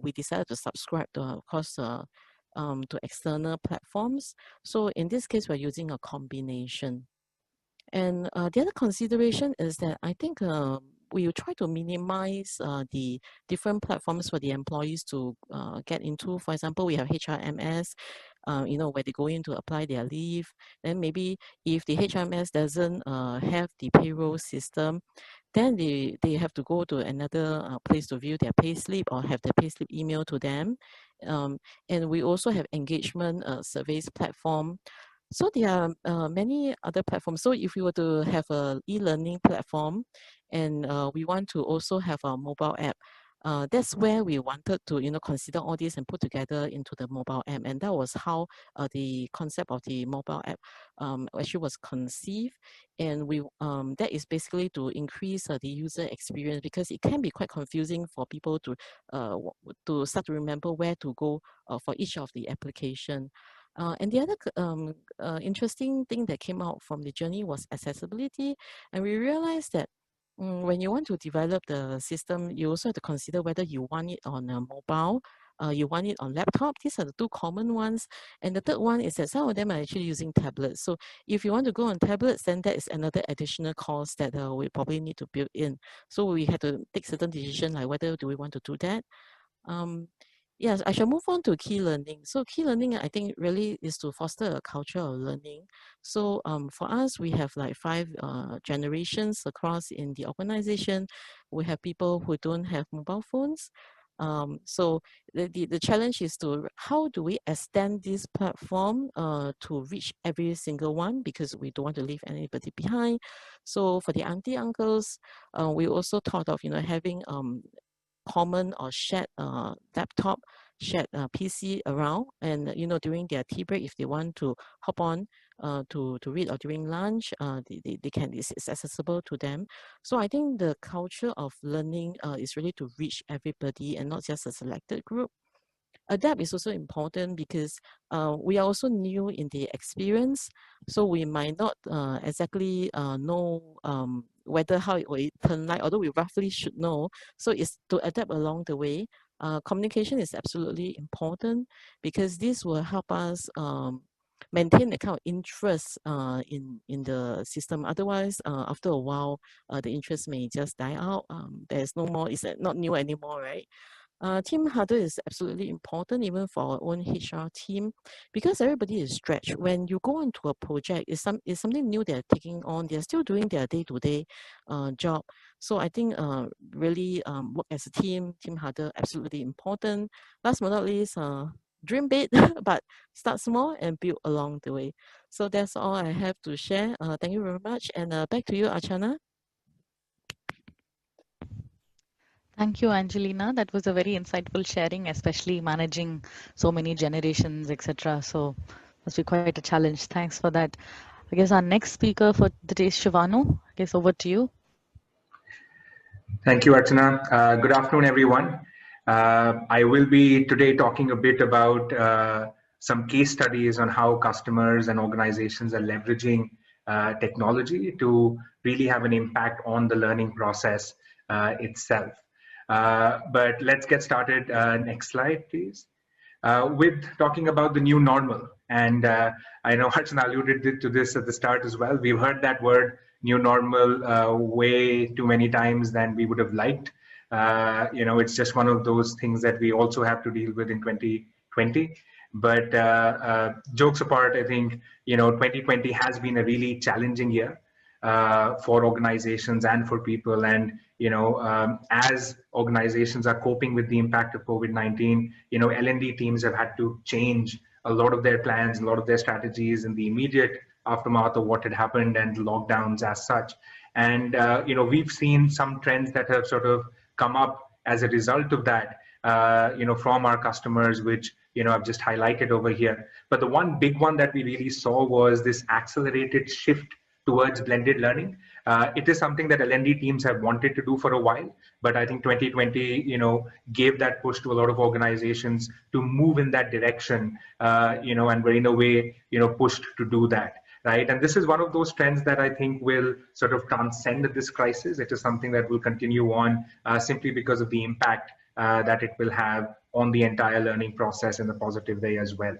we decided to subscribe to, of course, to external platforms. So in this case, we're using a combination. And the other consideration is that I think we will try to minimize the different platforms for the employees to get into. For example, we have HRMS, where they go in to apply their leave. Then maybe if the HRMS doesn't have the payroll system, then they have to go to another place to view their payslip or have the payslip email to them. And we also have engagement surveys platform. So there are many other platforms. So if we were to have a e-learning platform, and we want to also have a mobile app, that's where we wanted to consider all this and put together into the mobile app. And that was how the concept of the mobile app actually was conceived. And we that is basically to increase the user experience, because it can be quite confusing for people to start to remember where to go for each of the application. And the other interesting thing that came out from the journey was accessibility. And we realized that when you want to develop the system, you also have to consider whether you want it on a mobile, you want it on laptop. These are the two common ones. And the third one is that some of them are actually using tablets. So if you want to go on tablets, then that is another additional cost that we probably need to build in. So we had to take certain decisions, like whether do we want to do that. Yes, I shall move on to key learning. So key learning, I think, really is to foster a culture of learning. So for us, we have like 5 generations across in the organization. We have people who don't have mobile phones. So the challenge is to how do we extend this platform to reach every single one, because we don't want to leave anybody behind. So for the auntie uncles, we also thought of having common or shared laptop, shared PC around, and during their tea break, if they want to hop on to read, or during lunch, they can, it's accessible to them. So I think the culture of learning is really to reach everybody and not just a selected group. Adapt is also important because we are also new in the experience, so we might not exactly know whether how it will turn like, although we roughly should know. So it's to adapt along the way. Communication is absolutely important, because this will help us maintain the kind of interest in the system. Otherwise, after a while, the interest may just die out. There's no more, it's not new anymore, right? Team huddle is absolutely important even for our own HR team, because everybody is stretched. When you go into a project, it's something new they're taking on. They're still doing their day-to-day job. So I think really work as a team huddle, absolutely important. Last but not least, dream big, but start small and build along the way. So that's all I have to share. Thank you very much. And back to you, Archana. Thank you, Angelina. That was a very insightful sharing, especially managing so many generations, etc. So must be quite a challenge. Thanks for that. I guess our next speaker for the day is Shivanu. I guess over to you. Thank you, Archana. Good afternoon, everyone. I will be today talking a bit about some case studies on how customers and organizations are leveraging technology to really have an impact on the learning process itself. But let's get started. Next slide, please. With talking about the new normal. And I know Archana alluded to this at the start as well. We've heard that word new normal way too many times than we would have liked. It's just one of those things that we also have to deal with in 2020. But jokes apart, I think 2020 has been a really challenging year for organizations and for people. And as organizations are coping with the impact of COVID-19, L&D teams have had to change a lot of their plans, a lot of their strategies in the immediate aftermath of what had happened and lockdowns as such. And we've seen some trends that have sort of come up as a result of that, from our customers, which I've just highlighted over here. But the one big one that we really saw was this accelerated shift towards blended learning. It is something that L&D teams have wanted to do for a while, but I think 2020, gave that push to a lot of organizations to move in that direction, and were in a way, pushed to do that. Right. And this is one of those trends that I think will sort of transcend this crisis. It is something that will continue on simply because of the impact that it will have on the entire learning process in a positive way as well.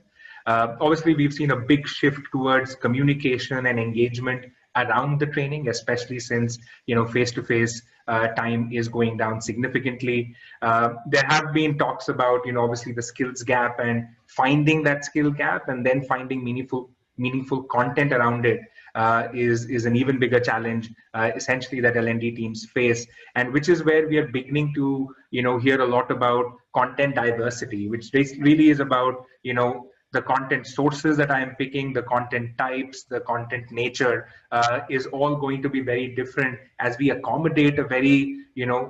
Obviously, we've seen a big shift towards communication and engagement around the training, especially since face-to-face time is going down significantly. There have been talks about obviously the skills gap and finding that skill gap, and then finding meaningful content around it is an even bigger challenge, essentially, that L&D teams face, and which is where we are beginning to hear a lot about content diversity, which really is about the content sources that I am picking, the content types, the content nature is all going to be very different as we accommodate a very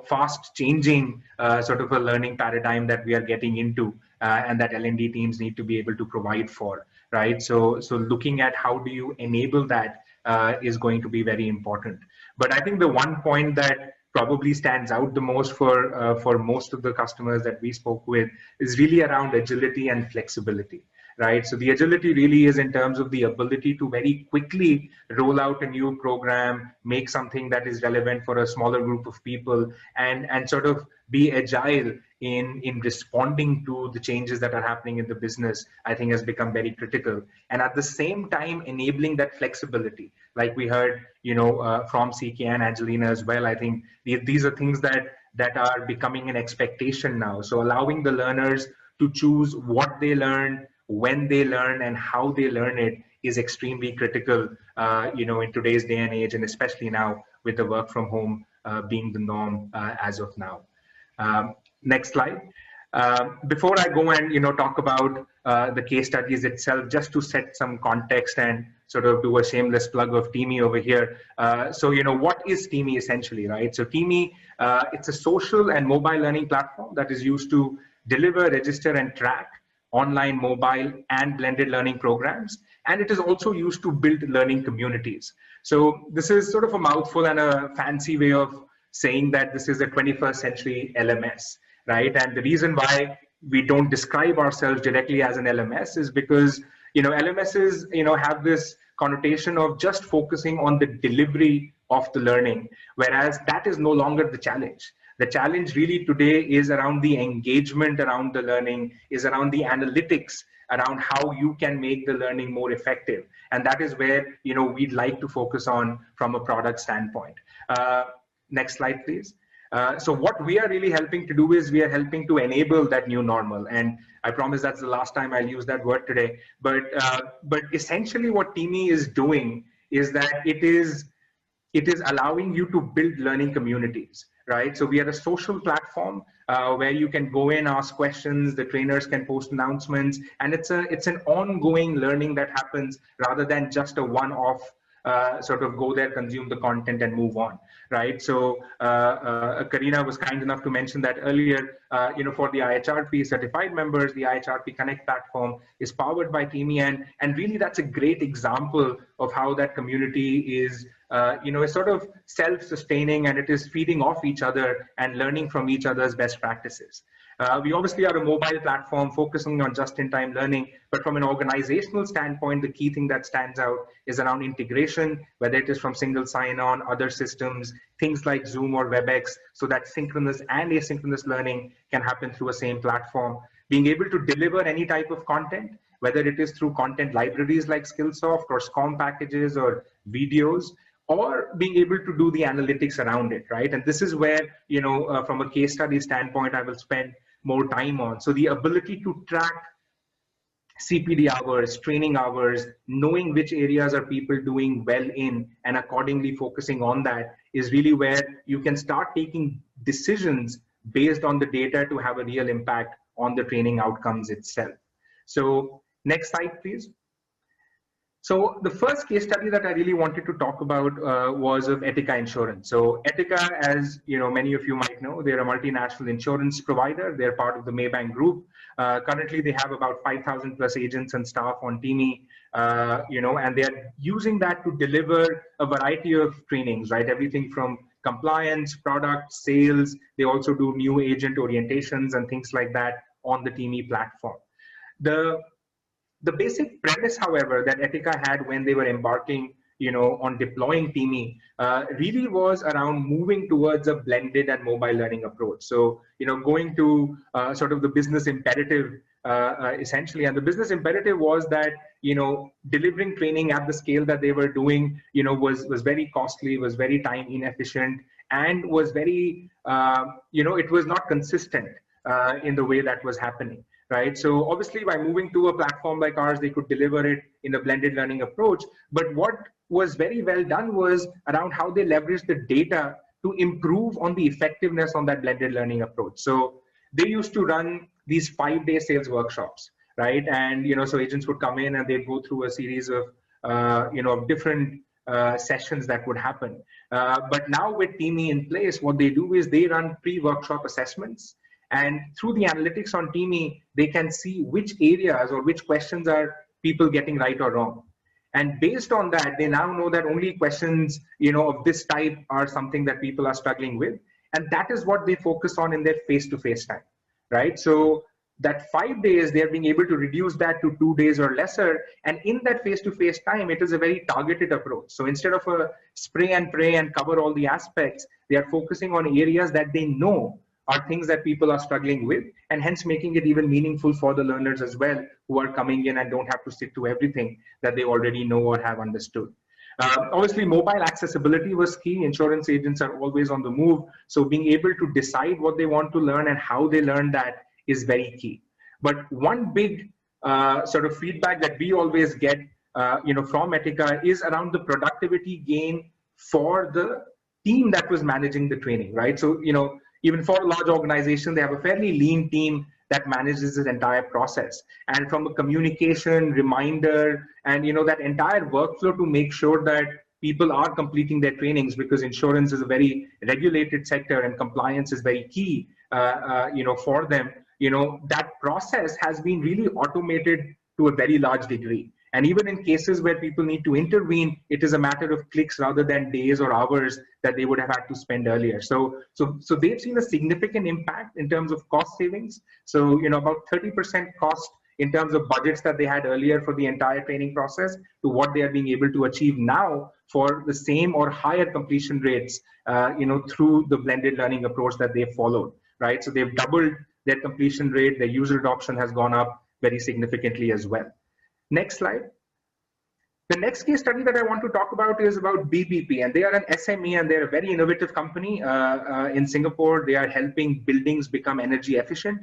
fast changing sort of a learning paradigm that we are getting into, and that L&D teams need to be able to provide for. Right. So looking at how do you enable that is going to be very important. But I think the one point that probably stands out the most for most of the customers that we spoke with is really around agility and flexibility. Right. So the agility really is in terms of the ability to very quickly roll out a new program, make something that is relevant for a smaller group of people, and sort of be agile in responding to the changes that are happening in the business, I think has become very critical. And at the same time, enabling that flexibility, like we heard, from CK and Angelina as well. I think these are things that are becoming an expectation now. So allowing the learners to choose what they learn, when they learn, and how they learn it is extremely critical, in today's day and age, and especially now with the work from home being the norm as of now. Next slide. Before I go and talk about the case studies itself, just to set some context and sort of do a shameless plug of Teamie over here. So what is Teamie essentially, right? So Teamie, it's a social and mobile learning platform that is used to deliver, register, and track online, mobile, and blended learning programs. And it is also used to build learning communities. So this is sort of a mouthful and a fancy way of saying that this is a 21st century LMS, right? And the reason why we don't describe ourselves directly as an LMS is because, LMSs, have this connotation of just focusing on the delivery of the learning, whereas that is no longer the challenge. The challenge really today is around the engagement around the learning, is around the analytics, around how you can make the learning more effective. And that is where, we'd like to focus on from a product standpoint. Next slide, please. So what we are really helping to do is we are helping to enable that new normal. And I promise that's the last time I'll use that word today. But essentially what Teamie is doing is that it is allowing you to build learning communities, right? So we are a social platform where you can go in, ask questions, the trainers can post announcements, and it's an ongoing learning that happens rather than just a one-off sort of go there, consume the content, and move on, right? So Karina was kind enough to mention that earlier, for the IHRP certified members, the IHRP Connect platform is powered by Teamie, and really that's a great example of how that community is is sort of self-sustaining, and it is feeding off each other and learning from each other's best practices. We obviously are a mobile platform focusing on just-in-time learning, but from an organizational standpoint, the key thing that stands out is around integration, whether it is from single sign-on, other systems, things like Zoom or WebEx, so that synchronous and asynchronous learning can happen through a same platform. Being able to deliver any type of content, whether it is through content libraries like Skillsoft or SCORM packages or videos, or being able to do the analytics around it, right? And this is where, from a case study standpoint, I will spend more time on. So the ability to track CPD hours, training hours, knowing which areas are people doing well in, and accordingly focusing on that is really where you can start taking decisions based on the data to have a real impact on the training outcomes itself. So next slide, please. So the first case study that I really wanted to talk about was of Etika Insurance. So Etika, as many of you might know, they're a multinational insurance provider. They're part of the Maybank Group. Currently, they have about 5,000 plus agents and staff on Teamie, and they're using that to deliver a variety of trainings, right? Everything from compliance, product, sales. They also do new agent orientations and things like that on the Teamie platform. The basic premise, however, that Etika had when they were embarking, on deploying Teamie, really was around moving towards a blended and mobile learning approach. So, going to sort of the business imperative, essentially, and the business imperative was that, delivering training at the scale that they were doing, was very costly, was very time inefficient, and was very, it was not consistent in the way that was happening. Right. So obviously, by moving to a platform like ours, they could deliver it in a blended learning approach. But what was very well done was around how they leveraged the data to improve on the effectiveness on that blended learning approach. So they used to run these 5-day sales workshops, right? And so agents would come in and they'd go through a series of different sessions that would happen. But now with Teamie in place, what they do is they run pre-workshop assessments. And through the analytics on Teamie, they can see which areas or which questions are people getting right or wrong. And based on that, they now know that only questions, of this type are something that people are struggling with. And that is what they focus on in their face-to-face time, right? So that 5 days, they're being able to reduce that to 2 days or lesser. And in that face-to-face time, it is a very targeted approach. So instead of a spray and pray and cover all the aspects, they are focusing on areas that they know are things that people are struggling with, and hence making it even meaningful for the learners as well, who are coming in and don't have to stick to everything that they already know or have understood. Obviously, mobile accessibility was key. Insurance agents are always on the move. So being able to decide what they want to learn and how they learn that is very key. But one big sort of feedback that we always get from Etika is around the productivity gain for the team that was managing the training, right? So, even for a large organization, they have a fairly lean team that manages this entire process. And from a communication, reminder, and that entire workflow to make sure that people are completing their trainings, because insurance is a very regulated sector and compliance is very key, for them. That process has been really automated to a very large degree. And even in cases where people need to intervene, it is a matter of clicks rather than days or hours that they would have had to spend earlier. So they've seen a significant impact in terms of cost savings. So, about 30% cost in terms of budgets that they had earlier for the entire training process to what they are being able to achieve now for the same or higher completion rates, through the blended learning approach that they've followed, right? So they've doubled their completion rate, their user adoption has gone up very significantly as well. Next slide. The next case study that I want to talk about is about BBP, and they are an SME and they're a very innovative company in Singapore. They are helping buildings become energy efficient.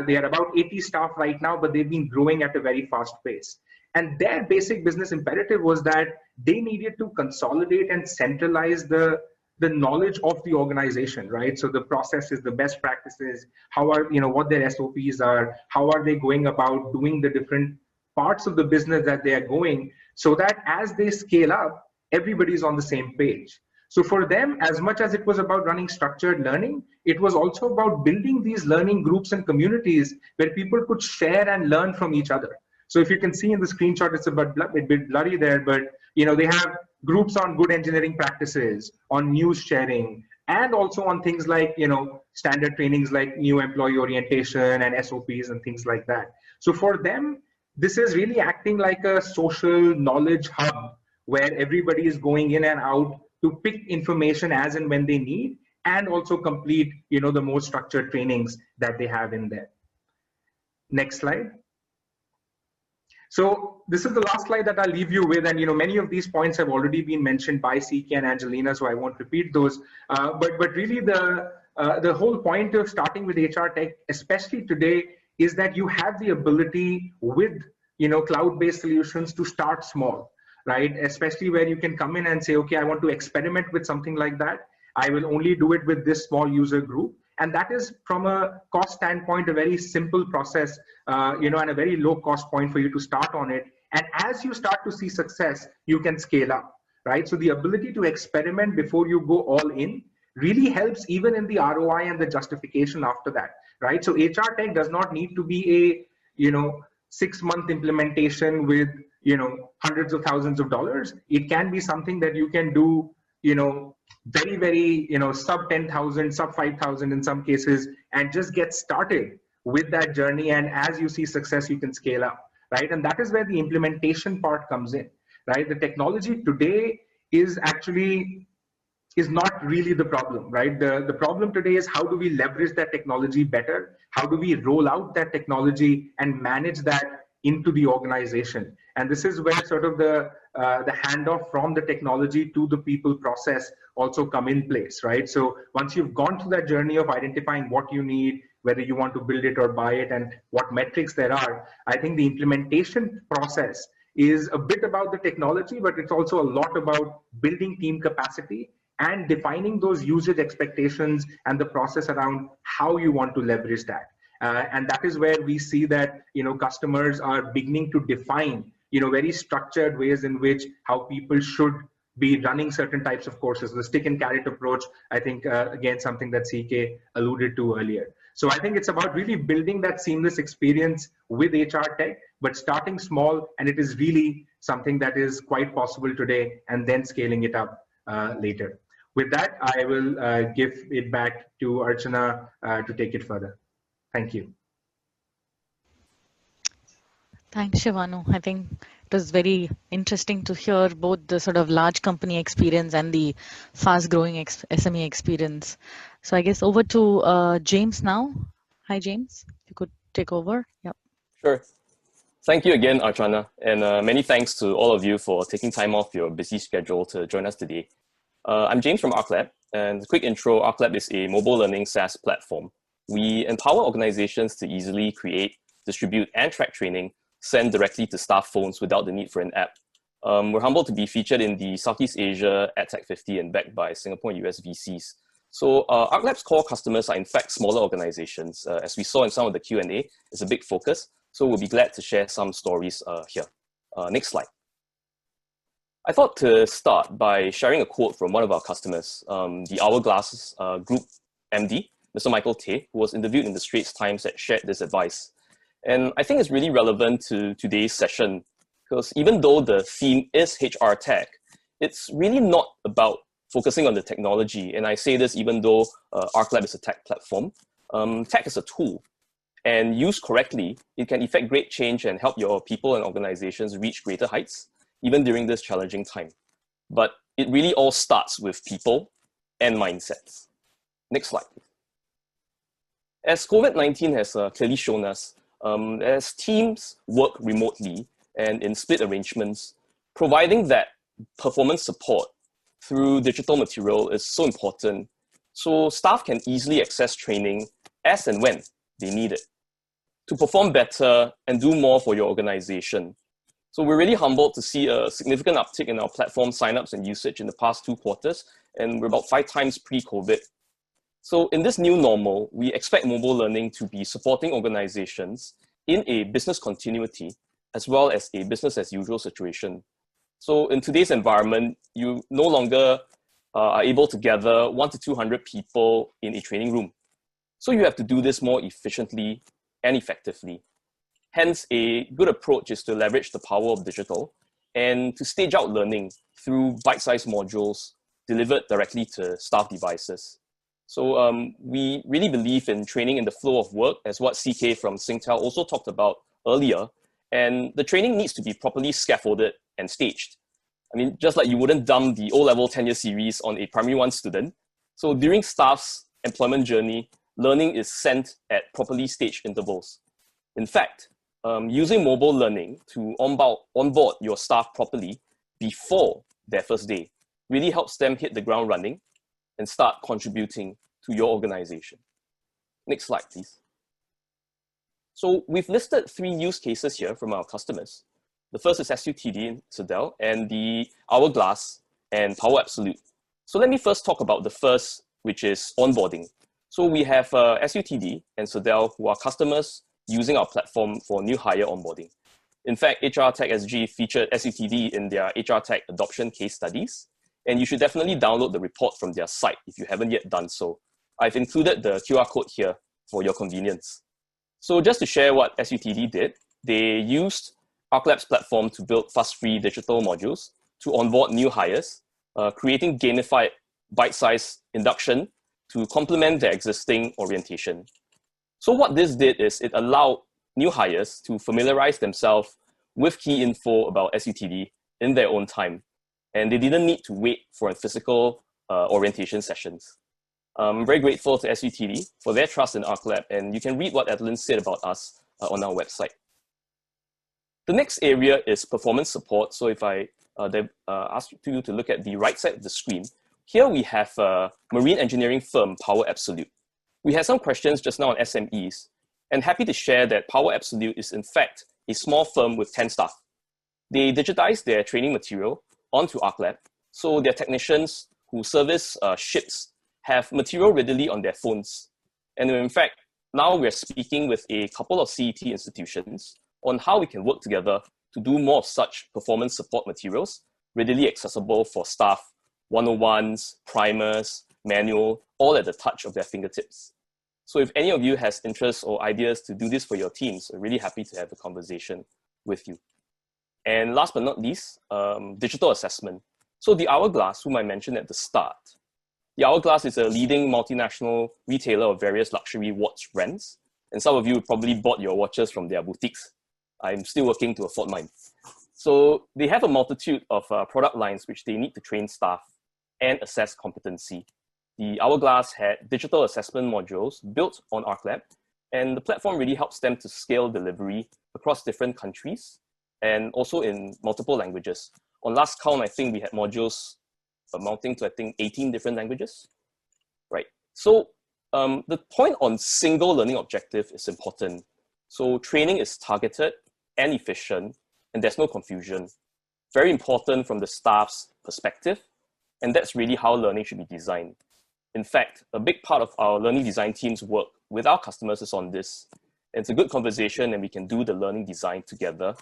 They are about 80 staff right now, but they've been growing at a very fast pace. And their basic business imperative was that they needed to consolidate and centralize the knowledge of the organization, right? So the processes, the best practices, how are, what their SOPs are, how are they going about doing the different parts of the business that they are going, so that as they scale up, everybody's on the same page. So for them, as much as it was about running structured learning, it was also about building these learning groups and communities where people could share and learn from each other. So if you can see in the screenshot, it's a bit blurry there, but they have groups on good engineering practices, on news sharing, and also on things like standard trainings like new employee orientation and SOPs and things like that. So for them, this is really acting like a social knowledge hub where everybody is going in and out to pick information as and when they need, and also complete, the more structured trainings that they have in there. Next slide. So this is the last slide that I'll leave you with, and many of these points have already been mentioned by CK and Angelina, so I won't repeat those. But really the whole point of starting with HRTech, especially today, is that you have the ability with cloud-based solutions to start small, right? Especially where you can come in and say, okay, I want to experiment with something like that. I will only do it with this small user group. And that is, from a cost standpoint, a very simple process, and a very low cost point for you to start on it. And as you start to see success, you can scale up, right? So the ability to experiment before you go all in really helps even in the ROI and the justification after that, right? So HRTech does not need to be a, 6-month implementation with, hundreds of thousands of dollars. It can be something that you can do, very, very, sub 10,000, sub 5,000 in some cases, and just get started with that journey. And as you see success, you can scale up, right? And that is where the implementation part comes in, right? The technology today is not really the problem, right? The problem today is how do we leverage that technology better? How do we roll out that technology and manage that into the organization? And this is where sort of the handoff from the technology to the people process also come in place, right? So once you've gone through that journey of identifying what you need, whether you want to build it or buy it, and what metrics there are, I think the implementation process is a bit about the technology, but it's also a lot about building team capacity and defining those usage expectations and the process around how you want to leverage that. And that is where we see that customers are beginning to define very structured ways in which how people should be running certain types of courses. The stick and carrot approach, I think, again, something that CK alluded to earlier. So I think it's about really building that seamless experience with HRTech, but starting small, and it is really something that is quite possible today, and then scaling it up later. With that, I will give it back to Archana to take it further. Thank you. Thanks, Shivanu. I think it was very interesting to hear both the sort of large company experience and the fast-growing SME experience. So I guess over to James now. Hi, James. If you could take over. Yep. Sure. Thank you again, Archana, and many thanks to all of you for taking time off your busy schedule to join us today. I'm James from ArcLab, and a quick intro, ArcLab is a mobile learning SaaS platform. We empower organizations to easily create, distribute, and track training sent directly to staff phones without the need for an app. We're humbled to be featured in the Southeast Asia AdTech 50 and backed by Singapore and US VCs. So ArcLab's core customers are in fact smaller organizations. As we saw in some of the Q&A, it's a big focus. So we'll be glad to share some stories here. Next slide. I thought to start by sharing a quote from one of our customers, the Hourglass Group MD, Mr. Michael Tay, who was interviewed in the Straits Times, that shared this advice. And I think it's really relevant to today's session, because even though the theme is HR tech, it's really not about focusing on the technology. And I say this even though ArcLab is a tech platform. Tech is a tool, and used correctly, it can effect great change and help your people and organizations reach greater heights, even during this challenging time. But it really all starts with people and mindsets. Next slide, please. As COVID-19 has clearly shown us, as teams work remotely and in split arrangements, providing that performance support through digital material is so important, so staff can easily access training as and when they need it to perform better and do more for your organization. So we're really humbled to see a significant uptick in our platform signups and usage in the past 2 quarters, and we're about 5 times pre-COVID. So in this new normal, we expect mobile learning to be supporting organizations in a business continuity as well as a business as usual situation. So in today's environment, you no longer are able to gather 100 to 200 people in a training room. So you have to do this more efficiently and effectively. Hence, a good approach is to leverage the power of digital and to stage out learning through bite-sized modules delivered directly to staff devices. So we really believe in training in the flow of work, as what CK from Singtel also talked about earlier. And the training needs to be properly scaffolded and staged. I mean, just like you wouldn't dump the O-level 10-year series on a primary 1 student. So during staff's employment journey, learning is sent at properly staged intervals. In fact, using mobile learning to onboard your staff properly before their first day really helps them hit the ground running and start contributing to your organization. Next slide, please. So we've listed 3 use cases here from our customers. The first is SUTD in Sindel, and the Hourglass and Power Absolute. So let me first talk about the first, which is onboarding. So we have SUTD and Sindel, who are customers using our platform for new hire onboarding. In fact, HRTech SG featured SUTD in their HRTech adoption case studies, and you should definitely download the report from their site if you haven't yet done so. I've included the QR code here for your convenience. So just to share what SUTD did, they used ArcLab's platform to build fuss-free digital modules to onboard new hires, creating gamified bite-sized induction to complement their existing orientation. So what this did is it allowed new hires to familiarize themselves with key info about SUTD in their own time, and they didn't need to wait for a physical orientation sessions. I'm very grateful to SUTD for their trust in ArcLab, and you can read what Adeline said about us on our website. The next area is performance support. So if I ask you to look at the right side of the screen, here we have a marine engineering firm, Power Absolute. We had some questions just now on SMEs, and happy to share that Power Absolute is in fact a small firm with 10 staff. They digitize their training material onto ArcLab, so their technicians who service ships have material readily on their phones. And in fact, now we're speaking with a couple of CET institutions on how we can work together to do more of such performance support materials readily accessible for staff, 101s, primers, manual, all at the touch of their fingertips. So if any of you has interests or ideas to do this for your teams, I'm really happy to have a conversation with you. And last but not least, digital assessment. So the Hourglass, whom I mentioned at the start, the Hourglass is a leading multinational retailer of various luxury watch brands. And some of you probably bought your watches from their boutiques. I'm still working to afford mine. So they have a multitude of product lines which they need to train staff and assess competency. The Hourglass had digital assessment modules built on ArcLab, and the platform really helps them to scale delivery across different countries and also in multiple languages. On last count, I think we had modules amounting to, 18 different languages, right? So the point on single learning objective is important. So training is targeted and efficient, and there's no confusion. Very important from the staff's perspective, and that's really how learning should be designed. In fact, a big part of our learning design team's work with our customers is on this. It's a good conversation, and we can do the learning design together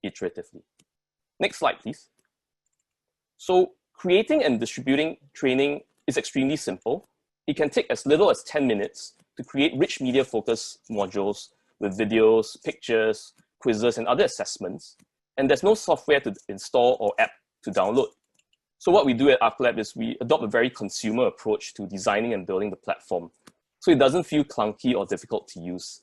iteratively. Next slide, please. So creating and distributing training is extremely simple. It can take as little as 10 minutes to create rich media focused modules with videos, pictures, quizzes, and other assessments. And there's no software to install or app to download. So what we do at ArcLab is we adopt a very consumer approach to designing and building the platform. So it doesn't feel clunky or difficult to use.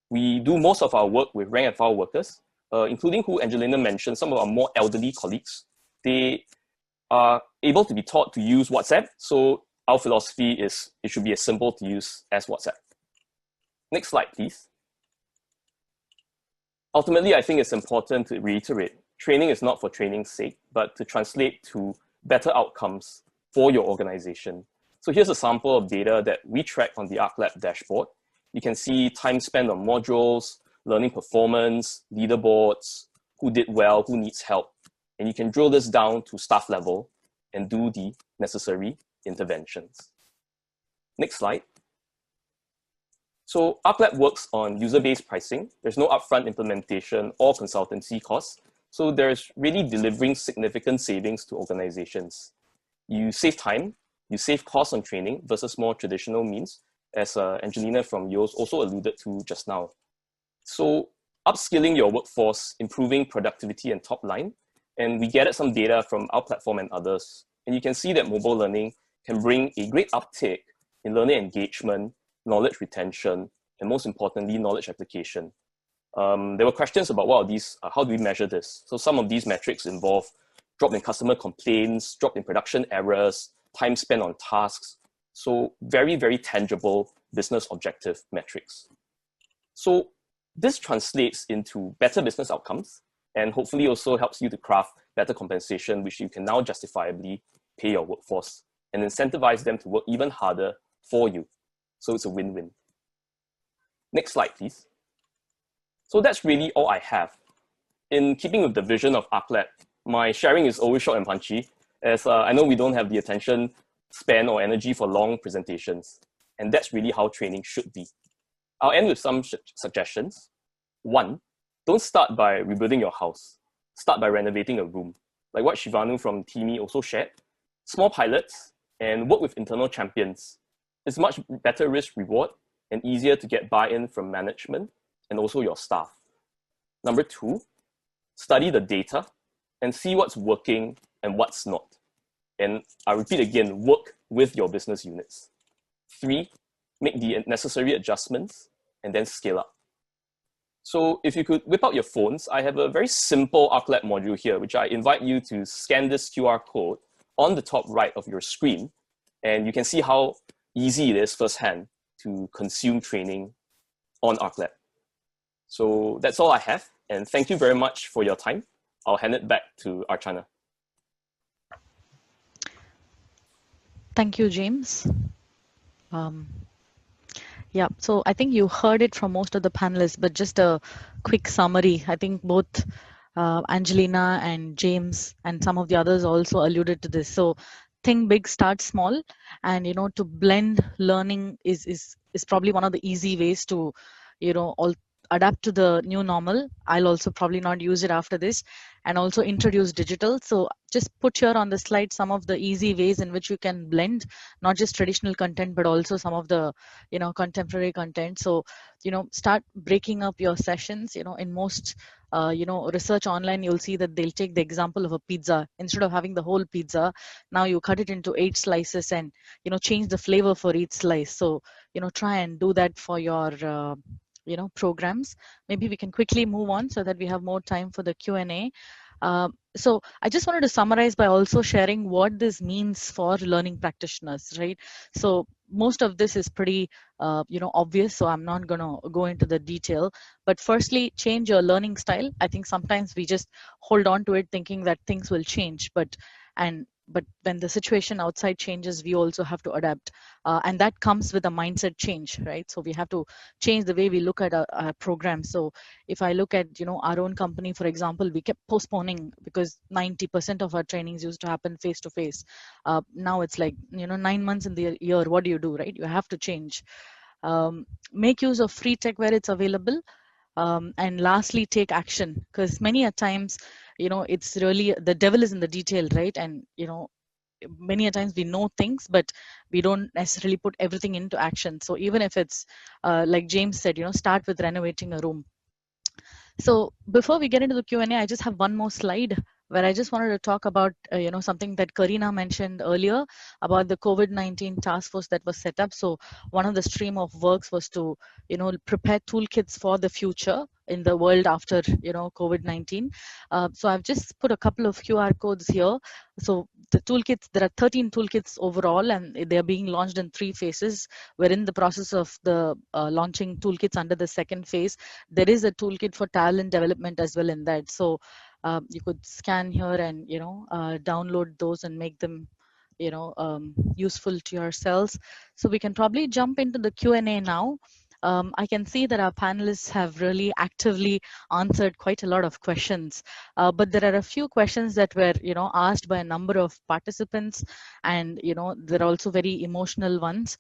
We do most of our work with rank and file workers, including who Angelina mentioned, some of our more elderly colleagues. They are able to be taught to use WhatsApp. So our philosophy is it should be as simple to use as WhatsApp. Next slide, please. Ultimately, I think it's important to reiterate, training is not for training's sake, but to translate to better outcomes for your organization. So here's a sample of data that we track on the ArcLab dashboard. You can see time spent on modules, learning performance, leaderboards, who did well, who needs help. And you can drill this down to staff level and do the necessary interventions. Next slide. So ArcLab works on user-based pricing. There's no upfront implementation or consultancy costs. So there's really delivering significant savings to organizations. You save time, you save costs on training versus more traditional means, as Angelina from Yoast also alluded to just now. So upskilling your workforce, improving productivity and top line. And we gathered some data from our platform and others. And you can see that mobile learning can bring a great uptick in learner engagement, knowledge retention, and most importantly, knowledge application. There were questions about what are these, how do we measure this? So some of these metrics involve drop in customer complaints, drop in production errors, time spent on tasks. So very, very tangible business objective metrics. So this translates into better business outcomes and hopefully also helps you to craft better compensation, which you can now justifiably pay your workforce and incentivize them to work even harder for you. So it's a win-win. Next slide, please. So that's really all I have. In keeping with the vision of ArcLab, my sharing is always short and punchy, as I know we don't have the attention span or energy for long presentations. And that's really how training should be. I'll end with some suggestions. One, Don't start by rebuilding your house. Start by renovating a room. Like what Shivanu from Teamie also shared, small pilots and work with internal champions. It's much better risk reward and easier to get buy-in from management and also your staff. Number 2, study the data and see what's working and what's not. And I repeat again, work with your business units. 3, make the necessary adjustments and then scale up. So if you could whip out your phones, I have a very simple ArcLab module here, which I invite you to scan this QR code on the top right of your screen, and you can see how easy it is firsthand to consume training on ArcLab. So that's all I have, and thank you very much for your time. I'll hand it back to Archana. Thank you, James. Yeah, so I think you heard it from most of the panelists, but just a quick summary. I think both Angelina and James and some of the others also alluded to this. So think big, start small, and to blend learning is probably one of the easy ways to adapt to the new normal. I'll also probably not use it after this, and also introduce digital. So just put here on the slide some of the easy ways in which you can blend not just traditional content, but also some of the contemporary content. So start breaking up your sessions. In most research online, you'll see that they'll take the example of a pizza. Instead of having the whole pizza, now you cut it into 8 slices and change the flavor for each slice. So try and do that for your programs. Maybe we can quickly move on so that we have more time for the Q&A. So I just wanted to summarize by also sharing what this means for learning practitioners, right? So most of this is pretty obvious, so I'm not going to go into the detail. But firstly, change your learning style. I think sometimes we just hold on to it thinking that things will change, but when the situation outside changes, we also have to adapt, and that comes with a mindset change, right? So we have to change the way we look at our program. So if I look at our own company, for example, we kept postponing because 90% of our trainings used to happen face to face. Now it's like 9 months in the year. What do you do, right? You have to change. Make use of free tech where it's available. And lastly, take action, because many a times it's really the devil is in the detail, right? And many a times we know things, but we don't necessarily put everything into action. So even if it's like James said, start with renovating a room. So before we get into the Q&A, I just have one more slide where I just wanted to talk about something that Karina mentioned earlier about the COVID-19 task force that was set up. So one of the stream of works was to prepare toolkits for the future in the world after COVID-19. So I've just put a couple of QR codes here. So the toolkits, there are 13 toolkits overall, and they're being launched in 3 phases. We're in the process of the launching toolkits under the second phase. There is a toolkit for talent development as well in that. So you could scan here and download those and make them useful to yourselves. So we can probably jump into the Q&A now. I can see that our panelists have really actively answered quite a lot of questions, but there are a few questions that were asked by a number of participants, and there are also very emotional ones.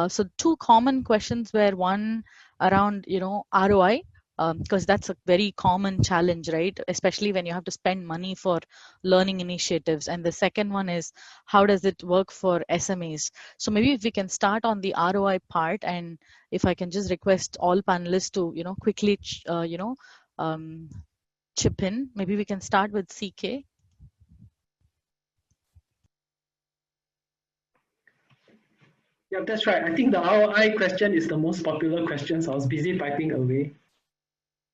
So 2 common questions were, one around ROI, because that's a very common challenge, right? Especially when you have to spend money for learning initiatives. And the second one is, how does it work for SMEs? So maybe if we can start on the ROI part, and if I can just request all panelists to quickly chip in. Maybe we can start with CK. Yeah, that's right. I think the ROI question is the most popular question, so I was busy typing away.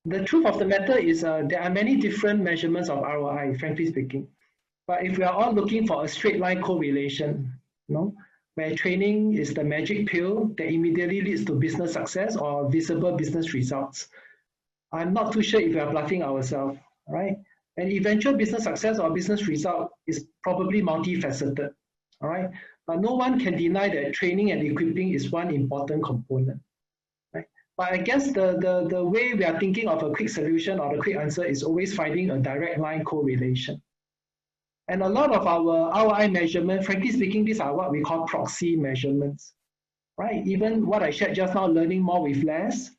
The truth of the matter is there are many different measurements of ROI, frankly speaking. But if we are all looking for a straight line correlation, where training is the magic pill that immediately leads to business success or visible business results, I'm not too sure if we are bluffing ourselves, right? And eventual business success or business result is probably multifaceted, all right? But no one can deny that training and equipping is one important component. But I guess the way we are thinking of a quick solution or the quick answer is always finding a direct line correlation. And a lot of our ROI measurement, frankly speaking, these are what we call proxy measurements, right? Even what I shared just now, learning more with less,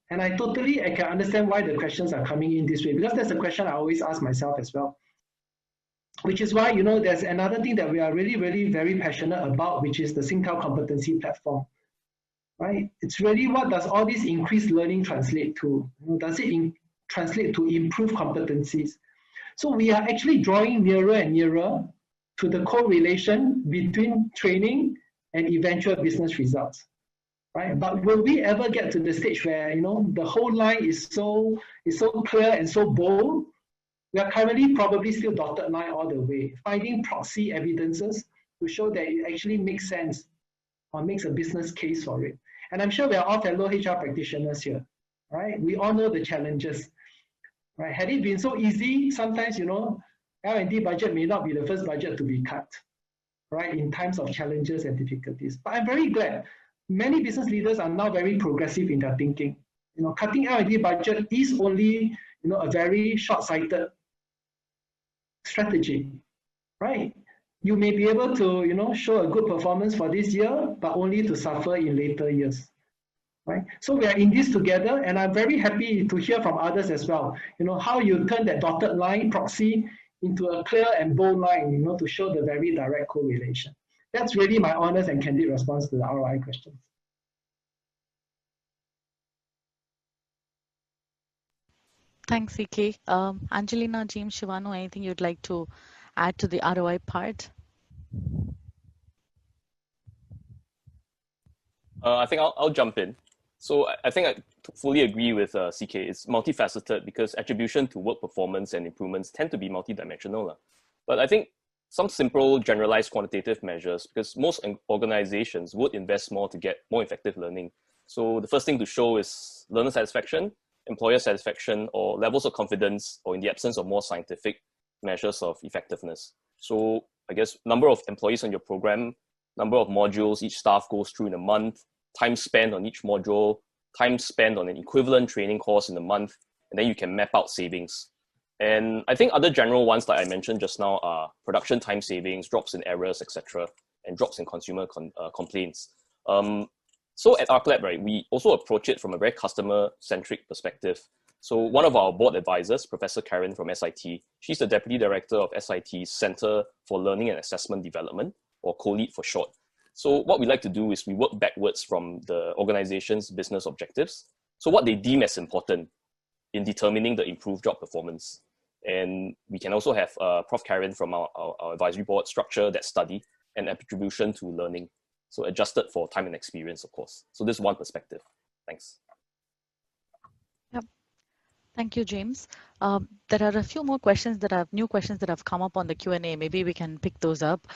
And I can understand why the questions are coming in this way, because that's a question I always ask myself as well. Which is why, there's another thing that we are really, really very passionate about, which is the Singtel competency platform, right? It's really, what does all this increased learning translate to? Does it translate to improved competencies? So we are actually drawing nearer and nearer to the correlation between training and eventual business results, right? But will we ever get to the stage where, the whole line is so clear and so bold? We are currently probably still dotted line all the way, finding proxy evidences to show that it actually makes sense or makes a business case for it. And I'm sure we are all fellow HR practitioners here, right? We all know the challenges, right? Had it been so easy, sometimes, L&D budget may not be the first budget to be cut, right? In times of challenges and difficulties. But I'm very glad many business leaders are now very progressive in their thinking. Cutting L&D budget is only, a very short-sighted strategy, right? You may be able to, show a good performance for this year, but only to suffer in later years, right? So we are in this together, and I'm very happy to hear from others as well, how you turn that dotted line proxy into a clear and bold line, to show the very direct correlation. That's really my honest and candid response to the ROI questions. Thanks, CK. Angelina, James, Shivanu, anything you'd like to add to the ROI part? I think I'll jump in. So I think I fully agree with CK. It's multifaceted because attribution to work performance and improvements tend to be multidimensional. But I think some simple generalized quantitative measures, because most organizations would invest more to get more effective learning. So the first thing to show is learner satisfaction, employer satisfaction, or levels of confidence, or in the absence of more scientific measures of effectiveness. So I guess number of employees on your program, number of modules each staff goes through in a month, time spent on each module, time spent on an equivalent training course in a month, and then you can map out savings. And I think other general ones that I mentioned just now are production time savings, drops in errors, etc., and drops in consumer complaints. So at ArcLab, right, we also approach it from a very customer-centric perspective. So one of our board advisors, Professor Karen from SIT, she's the Deputy Director of SIT's Center for Learning and Assessment Development, or COLEAD for short. So what we like to do is we work backwards from the organization's business objectives. So what they deem as important in determining the improved job performance. And we can also have Prof. Karen from our advisory board structure that study and attribution to learning. So adjusted for time and experience, of course. So this is one perspective. Thanks. Yep. Thank you, James. There are a few more questions new questions that have come up on the Q&A. Maybe we can pick those up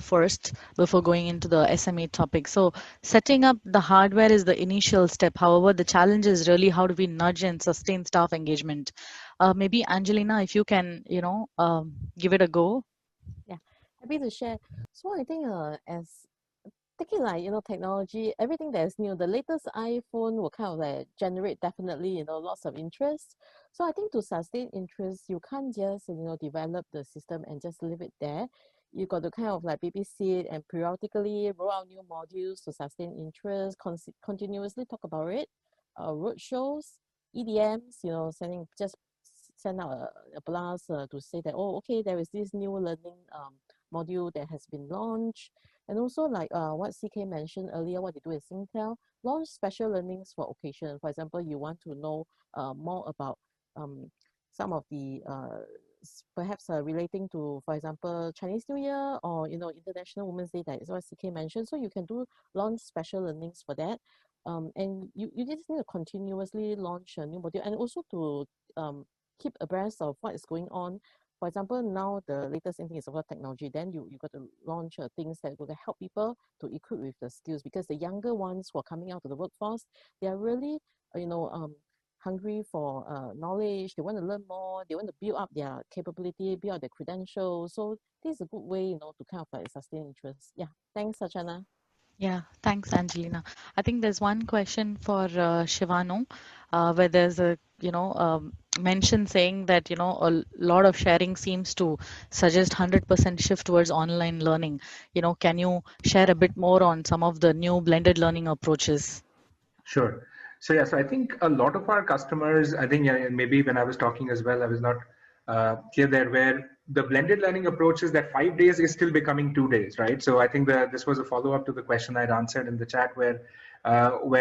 first before going into the SMA topic. So setting up the hardware is the initial step. However, the challenge is really how do we nudge and sustain staff engagement? Maybe Angelina, if you can, give it a go. Yeah, happy to share. So I think as taking technology, everything that is new, the latest iPhone will kind of generate definitely lots of interest. So I think to sustain interest, you can't just develop the system and just leave it there. You got to kind of babysit and periodically roll out new modules to sustain interest, continuously talk about it, road shows, EDMs, send out a blast to say that, oh, okay, there is this new learning module that has been launched. And also what CK mentioned earlier, what they do at Singtel, launch special learnings for occasion. For example, you want to know more about some of the perhaps relating to, for example, Chinese New Year or International Women's Day, that is what CK mentioned. So you can launch special learnings for that. And you just need to continuously launch a new module, and also to keep abreast of what is going on. For example, now the latest thing is about technology. Then you got to launch things that will help people to equip with the skills, because the younger ones who are coming out to the workforce, they are really, hungry for knowledge. They want to learn more. They want to build up their capability, build up their credentials. So this is a good way, to kind of sustain interest. Yeah. Thanks, Archana. Yeah, thanks, Angelina. I think there's one question for Shivanu, where there's a mention saying that a lot of sharing seems to suggest 100% shift towards online learning. Can you share a bit more on some of the new blended learning approaches? Sure. So yeah, so I think a lot of our customers, I think, yeah, and maybe when I was talking as well, I was not clear there, where the blended learning approach is that 5 days is still becoming 2 days, right? So I think that this was a follow-up to the question I'd answered in the chat, where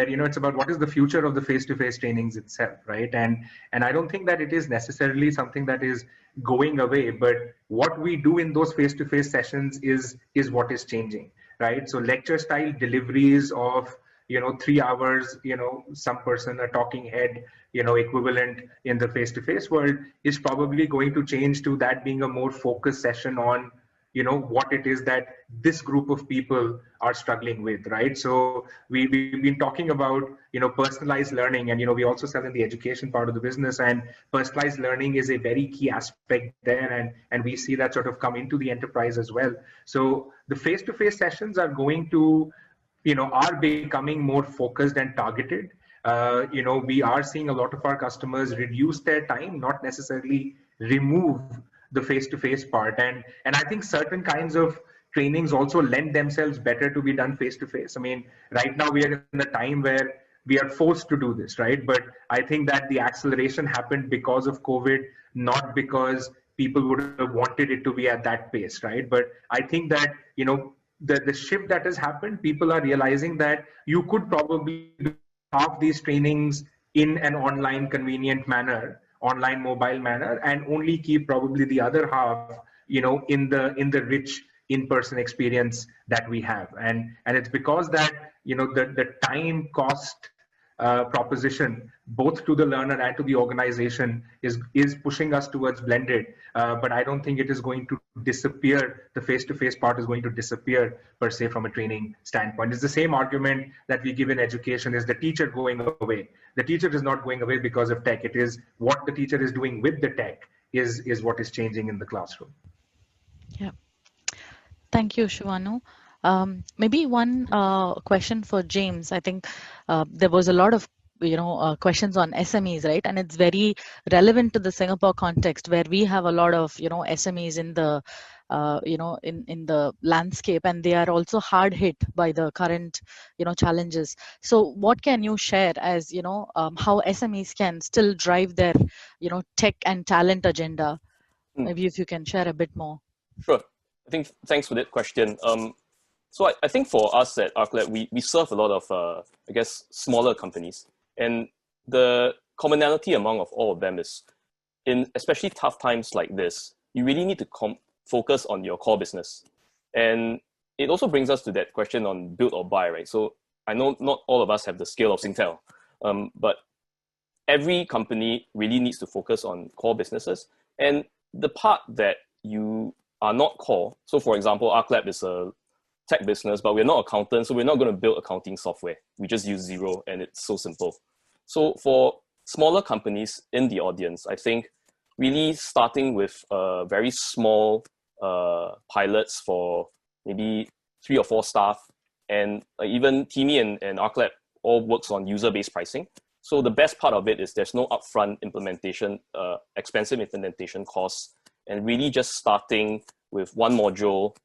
you know, it's about what is the future of the face-to-face trainings itself, right? And I don't think that it is necessarily something that is going away, but what we do in those face-to-face sessions is what is changing, right? So lecture style deliveries of, you know, 3 hours, you know, some person, a talking head, you know, equivalent in the face-to-face world, is probably going to change to that being a more focused session on, you know, what it is that this group of people are struggling with, right? So we've been talking about, you know, personalized learning, and, you know, we also sell in the education part of the business, and personalized learning is a very key aspect there, and we see that sort of come into the enterprise as well. So the face-to-face sessions are going to, you know, are becoming more focused and targeted. You know, we are seeing a lot of our customers reduce their time, not necessarily remove the face-to-face part. And I think certain kinds of trainings also lend themselves better to be done face-to-face. I mean, right now we are in a time where we are forced to do this, right? But I think that the acceleration happened because of COVID, not because people would have wanted it to be at that pace, right? But I think that, you know, the shift that has happened, people are realizing that you could probably do half these trainings in an online convenient manner, online mobile manner, and only keep probably the other half, you know, in the rich in-person experience that we have. And it's because that, you know, the time cost proposition, both to the learner and to the organization, is pushing us towards blended. But I don't think it is going to disappear. The face-to-face part is going to disappear per se from a training standpoint. It's the same argument that we give in education: is the teacher going away? The teacher is not going away because of tech. It is what the teacher is doing with the tech is what is changing in the classroom. Yeah. Thank you, Shivanu. Maybe one question for James. I think there was a lot of questions on SMEs, right? And it's very relevant to the Singapore context, where we have a lot of SMEs in the in the landscape, and they are also hard hit by the current challenges. So what can you share as how SMEs can still drive their tech and talent agenda? Maybe if you can share a bit more. Sure. I think thanks for that question. So I think for us at ArcLab, we serve a lot of, I guess, smaller companies. And the commonality among of all of them is, in especially tough times like this, you really need to focus on your core business. And it also brings us to that question on build or buy, right? So I know not all of us have the scale of Singtel, but every company really needs to focus on core businesses. And the part that you are not core, so for example, ArcLab is a tech business, but we're not accountants, so we're not going to build accounting software. We just use Xero, and it's so simple. So for smaller companies in the audience, I think really starting with very small pilots for maybe 3 or 4 staff, and even Teamie and ArcLab all works on user-based pricing. So the best part of it is there's no upfront implementation, expensive implementation costs, and really just starting with one module,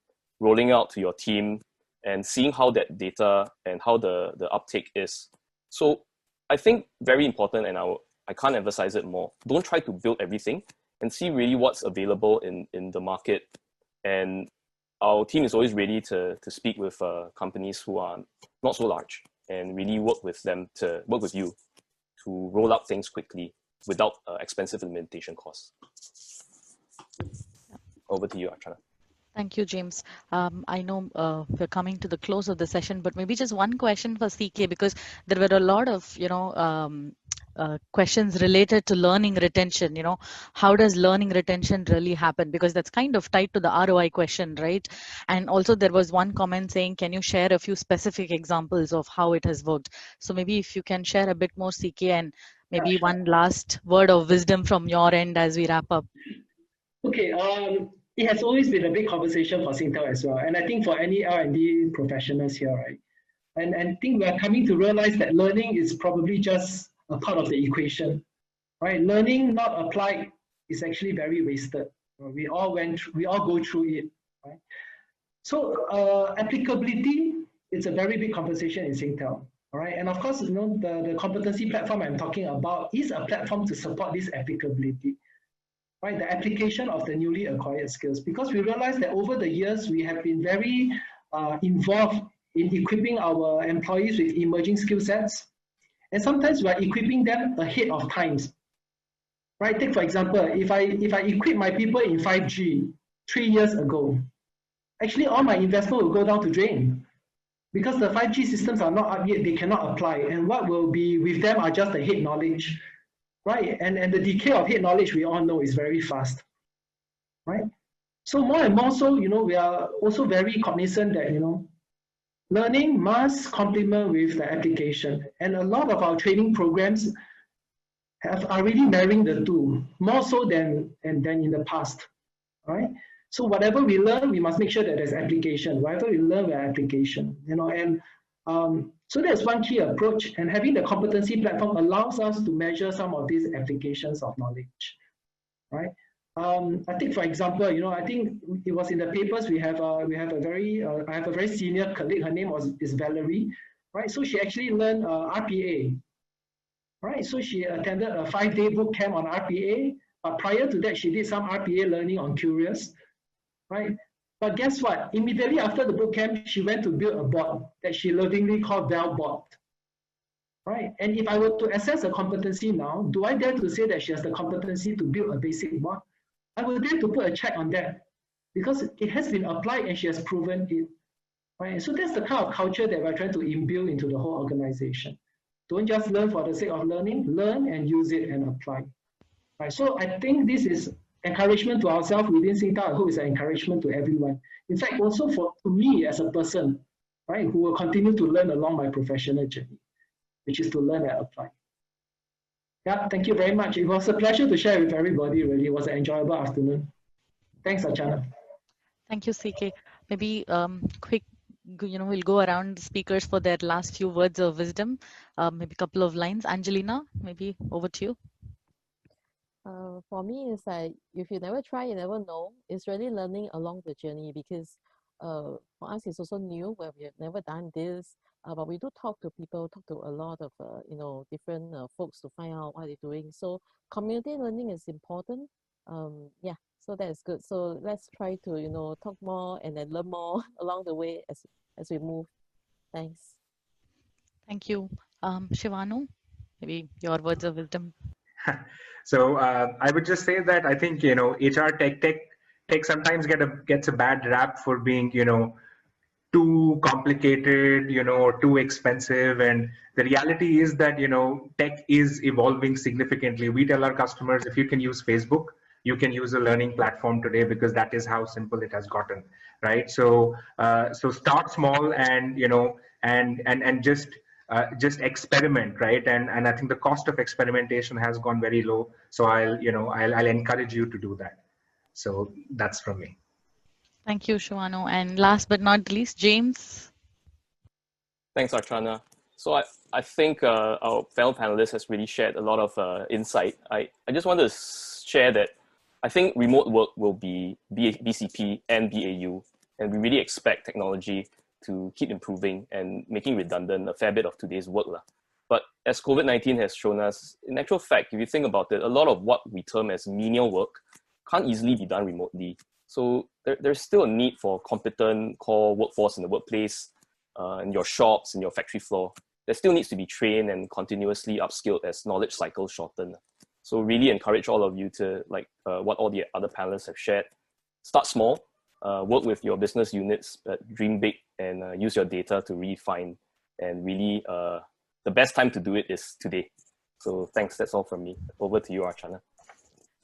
rolling out to your team, and seeing how that data and how the uptake is. So I think very important, and I can't emphasize it more, don't try to build everything, and see really what's available in the market. And our team is always ready to speak with companies who are not so large, and really work with them to work with you to roll out things quickly without expensive implementation costs. Over to you, Archana. Thank you, James. I know we're coming to the close of the session, but maybe just one question for CK, because there were a lot of questions related to learning retention. How does learning retention really happen? Because that's kind of tied to the ROI question, right? And also there was one comment saying, can you share a few specific examples of how it has worked? So maybe if you can share a bit more, CK, and maybe one last word of wisdom from your end as we wrap up. Okay. It has always been a big conversation for Singtel as well, and I think for any R&D professionals here, right? And I think we're coming to realize that learning is probably just a part of the equation, right? Learning not applied is actually very wasted. We all go through it, right? So applicability, it's a very big conversation in Singtel. All right, and of course, the competency platform I'm talking about is a platform to support this applicability, right? The application of the newly acquired skills, because we realize that over the years, we have been very involved in equipping our employees with emerging skill sets. And sometimes we are equipping them ahead of times, right? Take for example, if I equip my people in 5G 3 years ago, actually all my investment will go down to drain because the 5G systems are not up yet, they cannot apply. And what will be with them are just the head knowledge, right? And the decay of head knowledge, we all know, is very fast, right? So more and more so, we are also very cognizant that, learning must complement with the application. And a lot of our training programs are really marrying the two, more so than in the past, right? So whatever we learn, we must make sure that there's application. Whatever we learn, we have application, and so that's one key approach. And having the competency platform allows us to measure some of these applications of knowledge, right? I think, for example, I think it was in the papers. I have a very senior colleague. Her name is Valerie, right? So she actually learned RPA, right? So she attended a 5-day boot camp on RPA. But prior to that, she did some RPA learning on Curious, right? But guess what? Immediately after the boot camp, she went to build a bot that she lovingly called ValBot, right? And if I were to assess a competency now, do I dare to say that she has the competency to build a basic bot? I would dare to put a check on that because it has been applied and she has proven it, right? So that's the kind of culture that we're trying to imbue into the whole organization. Don't just learn for the sake of learning, learn and use it and apply. Right, so I think this is encouragement to ourselves within Singtel. I hope it's an encouragement to everyone. In fact, also to me as a person, right, who will continue to learn along my professional journey, which is to learn and apply. Yeah, thank you very much. It was a pleasure to share with everybody, really. It was an enjoyable afternoon. Thanks, Archana. Thank you, CK. Maybe quick, we'll go around the speakers for their last few words of wisdom, maybe a couple of lines. Angelina, maybe over to you. For me, it's like if you never try, you never know. It's really learning along the journey because for us, it's also new where we have never done this. But we do talk to people, talk to a lot of different folks to find out what they're doing. So community learning is important. Yeah, so that is good. So let's try to talk more and then learn more along the way as we move. Thanks. Thank you, Shivanu. Maybe your words of wisdom. So I would just say that I think HR tech sometimes gets a bad rap for being too complicated, or too expensive. And the reality is that tech is evolving significantly. We tell our customers, if you can use Facebook, you can use a learning platform today because that is how simple it has gotten, right? So so start small and and just experiment, right? And I think the cost of experimentation has gone very low. So I'll encourage you to do that. So that's from me. Thank you, Shivanu. And last but not least, James. Thanks, Archana. So I think our fellow panelists has really shared a lot of insight. I just want to share that I think remote work will be BCP and BAU, and we really expect technology to keep improving and making redundant a fair bit of today's work. But as COVID-19 has shown us, in actual fact, if you think about it, a lot of what we term as menial work can't easily be done remotely. So there's still a need for competent core workforce in the workplace, in your shops, in your factory floor. There still needs to be trained and continuously upskilled as knowledge cycles shorten. So really encourage all of you to, like what all the other panelists have shared, start small, work with your business units, dream big, and use your data to refine. And really, the best time to do it is today. So thanks, that's all from me. Over to you, Archana.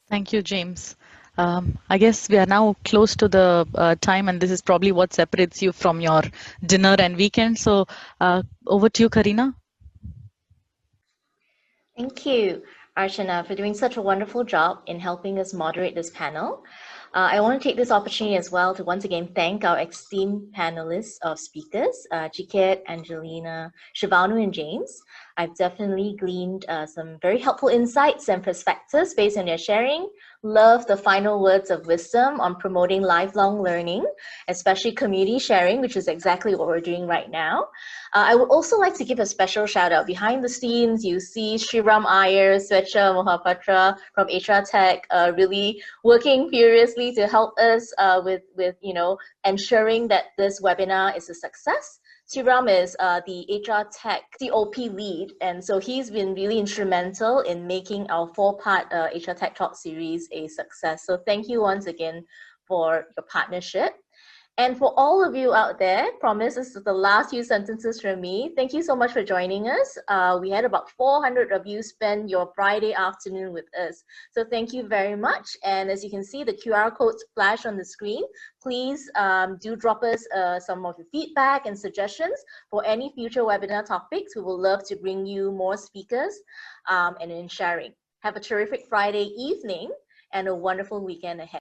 Thank you, James. I guess we are now close to the time, and this is probably what separates you from your dinner and weekend. So over to you, Karina. Thank you, Archana, for doing such a wonderful job in helping us moderate this panel. I want to take this opportunity as well to once again thank our esteemed panelists of speakers, Chee Keat, Angelina, Shivanu, and James. I've definitely gleaned some very helpful insights and perspectives based on your sharing. Love the final words of wisdom on promoting lifelong learning, especially community sharing, which is exactly what we're doing right now. I would also like to give a special shout out. Behind the scenes, you see Shriram Iyer, Svecha Mohapatra from HRTech really working furiously to help us with ensuring that this webinar is a success. Shriram is the HRTech COP lead, and so he's been really instrumental in making our 4-part HRTech Talk series a success. So thank you once again for your partnership. And for all of you out there, promise this is the last few sentences from me. Thank you so much for joining us. We had about 400 of you spend your Friday afternoon with us. So thank you very much. And as you can see, the QR codes flash on the screen. Please do drop us some of your feedback and suggestions for any future webinar topics. We will love to bring you more speakers and in sharing. Have a terrific Friday evening and a wonderful weekend ahead.